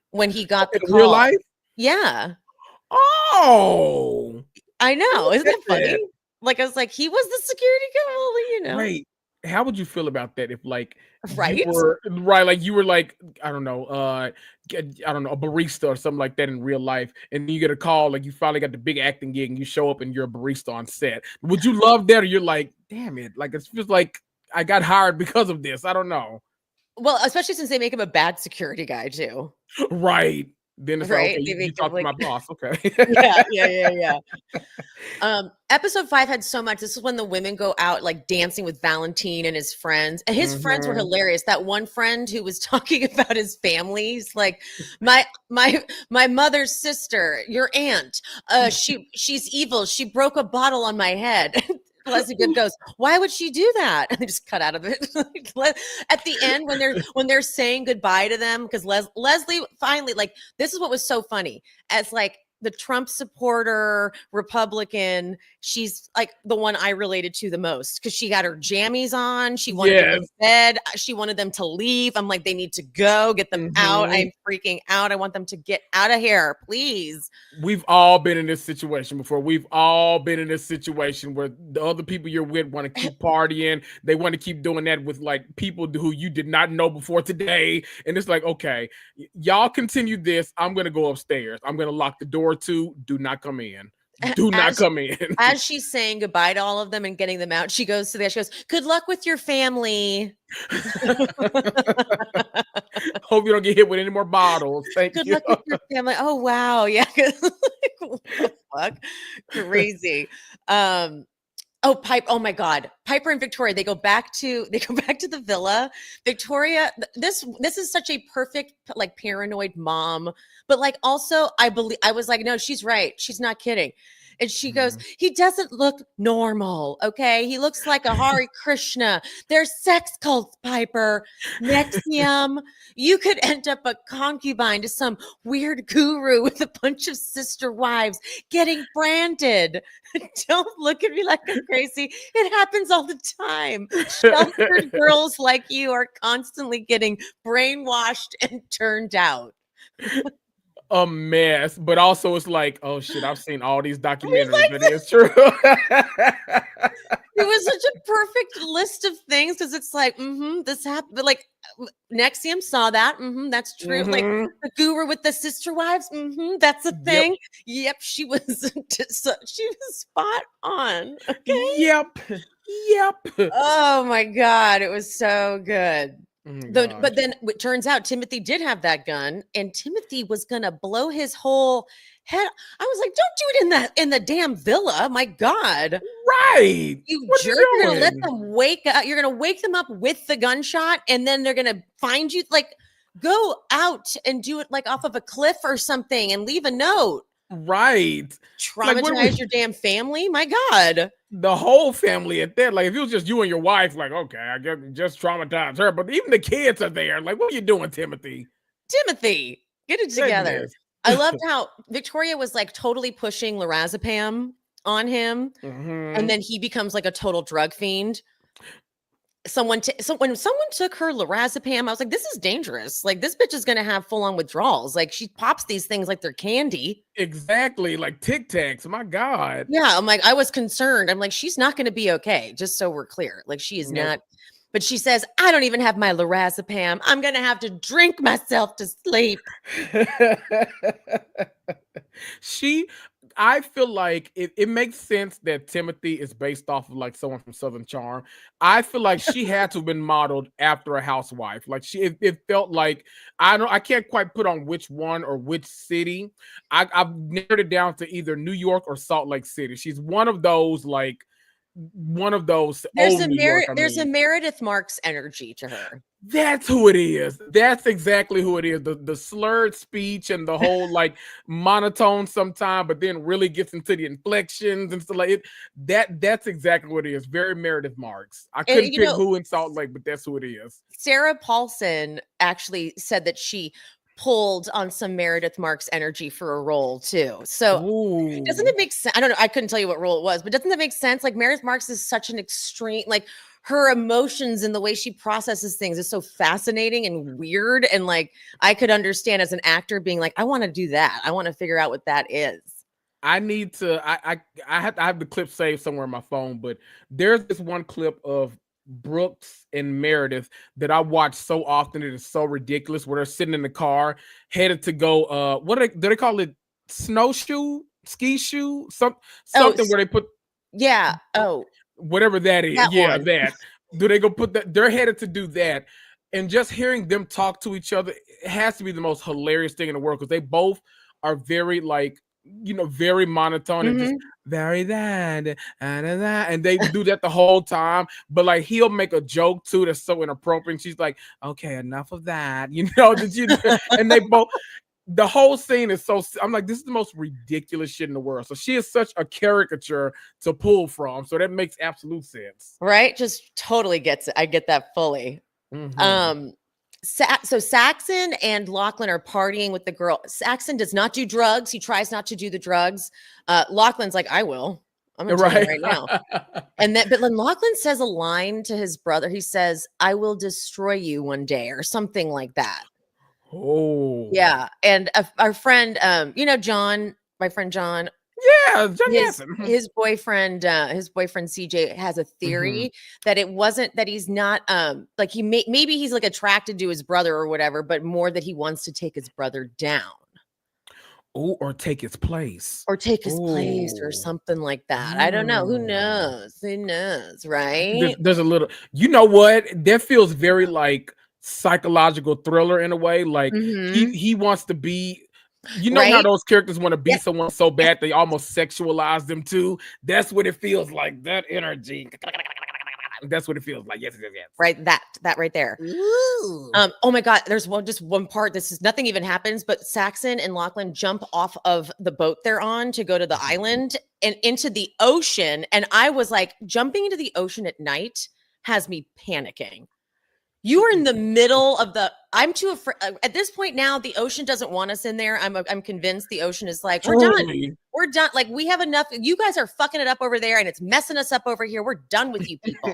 when he got the call. Real life? Yeah. Oh. I know. Isn't that funny? Like I was like, he was the security guy, Right. How would you feel about that if like right? You were like, I don't know, a barista or something like that in real life, and you get a call, like you finally got the big acting gig and you show up and you're a barista on set. Would you love that, or you're like, damn it, like it feels like I got hired because of this? I don't know. Well, especially since they make him a bad security guy too. Right. Then it's right. Like, okay, you talk to my boss. Okay. Yeah. Episode 5 had so much. This is when the women go out like dancing with Valentine and his friends. And his friends were hilarious. That one friend who was talking about his family, he's like, my mother's sister, your aunt, she's evil. She broke a bottle on my head. Leslie Bibb goes, why would she do that? And they just cut out of it. At the end, when they're saying goodbye to them, because Leslie finally, like, this is what was so funny. As like the Trump supporter Republican, she's like the one I related to the most because she got her jammies on. She wanted to go to bed. She wanted them to leave. I'm like, they need to go, get them out. I'm freaking out. I want them to get out of here, please. We've all been in this situation before. We've all been in this situation where the other people you're with want to keep partying. They want to keep doing that with like people who you did not know before today. And it's like, okay, y'all continue this. I'm going to go upstairs. I'm going to lock the door too. Do not come in. Do not come in. As she's saying goodbye to all of them and getting them out, she goes to the, she goes, good luck with your family. Hope you don't get hit with any more bottles. Thank you. Good luck with your family. Oh, wow. Yeah. What the fuck? Crazy. Oh, oh my God. Piper and Victoria, they go back to the villa. Victoria, this is such a perfect, like, paranoid mom, but like also I was like, no, she's right. She's not kidding. And she goes, he doesn't look normal. Okay. He looks like a Hare Krishna. They're sex cults, Piper. Nexium. You could end up a concubine to some weird guru with a bunch of sister wives getting branded. Don't look at me like I'm crazy. It happens all the time. Sheltered girls like you are constantly getting brainwashed and turned out. A mess, but also it's like, oh shit, I've seen all these documentaries. It is true. It was such a perfect list of things because it's like, this happened. But like Nexium saw that. That's true. Like the guru with the sister wives. That's a thing. Yep, she was spot on. Okay. Yep. Oh my God, it was so good. But then it turns out Timothy did have that gun, and Timothy was gonna blow his whole head. I was like, don't do it in the damn villa. My God. Right. You jerk. You're gonna let them wake up. You're gonna wake them up with the gunshot, and then they're gonna find you. Like, go out and do it like off of a cliff or something and leave a note. Right. Traumatize your damn family. My God. The whole family at that. Like, if it was just you and your wife, like, okay, I guess just traumatize her. But even the kids are there. Like, what are you doing, Timothy? Timothy, get it together. Goodness. I loved how Victoria was like totally pushing lorazepam on him, and then he becomes like a total drug fiend. So when someone took her lorazepam, I was like, this is dangerous. Like, this bitch is gonna have full-on withdrawals. Like, she pops these things like they're candy. Exactly, like Tic Tacs. My God. Yeah, I'm like, I was concerned. I'm like, she's not gonna be okay, just so we're clear. Like, she is not. But she says, I don't even have my lorazepam. I'm gonna have to drink myself to sleep. I feel like it makes sense that Timothy is based off of like someone from Southern Charm. I feel like she had to have been modeled after a housewife. Like it felt like, I can't quite put on which one or which city. I've narrowed it down to either New York or Salt Lake City. She's one of those there's a Meredith Marks energy to her. That's who it is. That's exactly who it is. The slurred speech and the whole like monotone sometime, but then really gets into the inflections and stuff like it. That's exactly what it is. Very Meredith Marks. I couldn't pick who in Salt Lake, but that's who it is. Sarah Paulson actually said that she pulled on some Meredith Marks energy for a role too. So doesn't it make sense? I don't know. I couldn't tell you what role it was, but doesn't that make sense? Like, Meredith Marks is such an extreme, like, her emotions and the way she processes things is so fascinating and weird. And like, I could understand as an actor being like, I want to do that. I want to figure out what that is. I need to, I have the clip saved somewhere on my phone, but there's this one clip of Brooks and Meredith that I watch so often. It is so ridiculous where they're sitting in the car headed to go, what do they call it? Snowshoe, ski shoe, something where they put. Yeah. Whatever that is. That. Do they go put that? They're headed to do that. And just hearing them talk to each other, it has to be the most hilarious thing in the world because they both are very like, very monotone and just very that and they do that the whole time. But like, he'll make a joke too that's so inappropriate. And she's like, okay, enough of that. And they both. the whole scene is so, I'm like, this is the most ridiculous shit in the world. So she is such a caricature to pull from. So that makes absolute sense. Right? Just totally gets it. I get that fully. So Saxon and Lachlan are partying with the girl. Saxon does not do drugs. He tries not to do the drugs. Lachlan's like, I will. I'm gonna tell you right now. And then, but when Lachlan says a line to his brother, he says, I will destroy you one day, or something like that. Oh. Yeah. And our friend, John, my friend John. Yeah, his boyfriend CJ has a theory that it wasn't that he's not like maybe he's like attracted to his brother or whatever, but more that he wants to take his brother down. Oh, or take his place. Or something like that. I don't know. Who knows? Who knows, right? There's a little, you know what? That feels very like psychological thriller in a way. Like he wants to be. You know how those characters want to be someone so bad they almost sexualize them too? That's what it feels like. That energy. That's what it feels like. Yes. Right. That right there. Oh my God. There's one part. This is nothing even happens, but Saxon and Lachlan jump off of the boat they're on to go to the island and into the ocean. And I was like, jumping into the ocean at night has me panicking. You are in the middle of I'm too afraid. At this point now, the ocean doesn't want us in there. I'm convinced the ocean is like, we're done. We're done. Like, we have enough. You guys are fucking it up over there and it's messing us up over here. We're done with you people.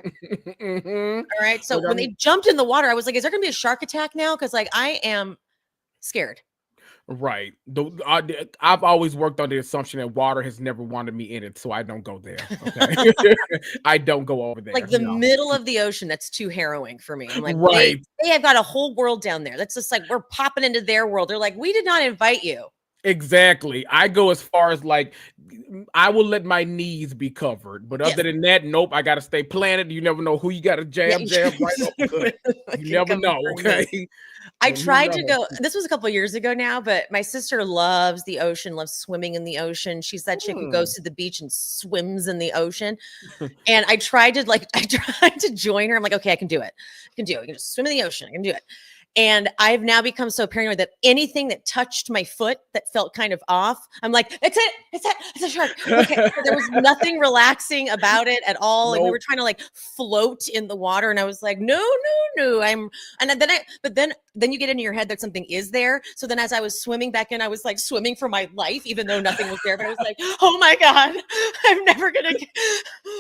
All right. So when they jumped in the water, I was like, is there going to be a shark attack now? Because like, I am scared. Right. I've always worked on the assumption that water has never wanted me in it, so I don't go there. Okay? I don't go over there. Like the middle of the ocean, that's too harrowing for me. I'm like, right. They have got a whole world down there. That's just like, we're popping into their world. They're like, we did not invite you. Exactly. I go as far as like, I will let my knees be covered, but other than that, nope. I got to stay planted. You never know who you got to jab right up. You never know. Okay. I tried to go. This was a couple of years ago now, but my sister loves the ocean, loves swimming in the ocean. She's that chick who goes to the beach and swims in the ocean. And I tried to join her. I'm like, okay, I can do it. I can do it. I can just swim in the ocean. I can do it. And I've now become so paranoid that anything that touched my foot that felt kind of off, I'm like, it's a shark. Okay. So there was nothing relaxing about it at all. Like we were trying to like float in the water. And I was like, no. But then you get into your head that something is there. So then as I was swimming back in, I was like swimming for my life, even though nothing was there. But I was like, oh my God, I'm never going to,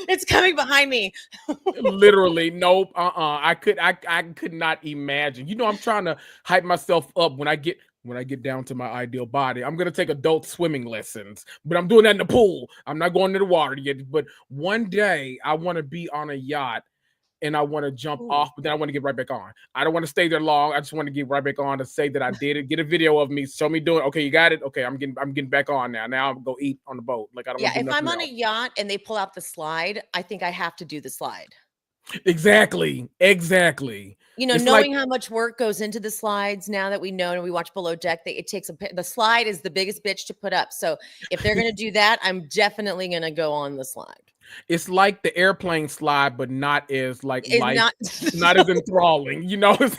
it's coming behind me. Literally. Nope. I could not imagine. You know, I'm trying to hype myself up when I get down to my ideal body. I'm gonna take adult swimming lessons, but I'm doing that in the pool. I'm not going to the water yet. But one day I want to be on a yacht and I want to jump off, but then I want to get right back on. I don't want to stay there long. I just want to get right back on to say that I did it. Get a video of me, show me doing it. Okay, you got it. Okay, I'm getting back on now. Now I'm go eat on the boat. Like I don't. Yeah, if I'm on a yacht and they pull out the slide, I think I have to do the slide. Exactly. You know, it's knowing how much work goes into the slides now that we know and we watch Below Deck, the slide is the biggest bitch to put up. So if they're going to do that, I'm definitely going to go on the slide. It's like the airplane slide, but not as like not as enthralling. You know, it's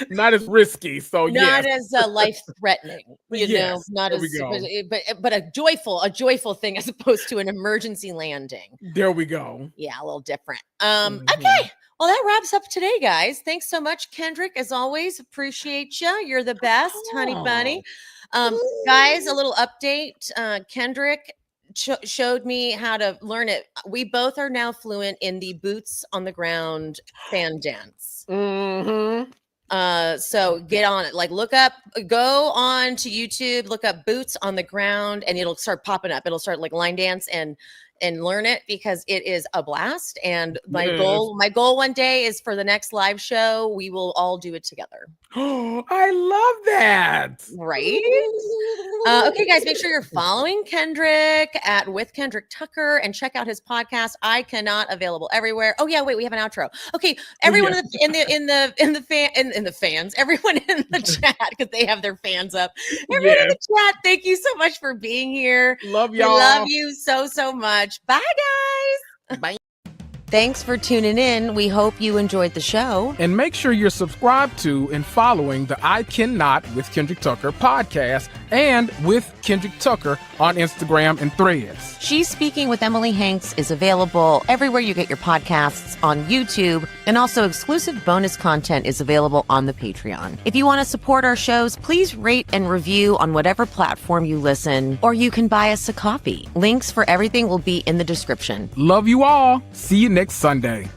not as risky. So not as life threatening. You know, not as but a joyful thing as opposed to an emergency landing. There we go. Yeah, a little different. Okay. Well, that wraps up today, guys. Thanks so much, Kendrick. As always, appreciate you. You're the best, honey bunny. Guys, a little update. Kendrick showed me how to learn it. We both are now fluent in the boots on the ground fan dance. So get on it. Like go on to YouTube, look up boots on the ground, and it'll start popping up. It'll start like line dance and learn it because it is a blast. And my goal one day is for the next live show, we will all do it together. Oh, I love that. Right? Okay, guys, make sure you're following Kendrick with Kendrick Tucker and check out his podcast. I Cannot, available everywhere. Oh yeah, wait, we have an outro. Okay, everyone in the fans, everyone in the chat because they have their fans up. Everyone in the chat, thank you so much for being here. Love y'all. I love you so much. Bye, guys. Bye. Thanks for tuning in. We hope you enjoyed the show. And make sure you're subscribed to and following the I Cannot with Kendrick Tucker podcast and with Kendrick Tucker on Instagram and Threads. She's Speaking with Emily Hanks is available everywhere you get your podcasts, on YouTube, and also exclusive bonus content is available on the Patreon. If you want to support our shows, please rate and review on whatever platform you listen, or you can buy us a coffee. Links for everything will be in the description. Love you all. See you next Sunday.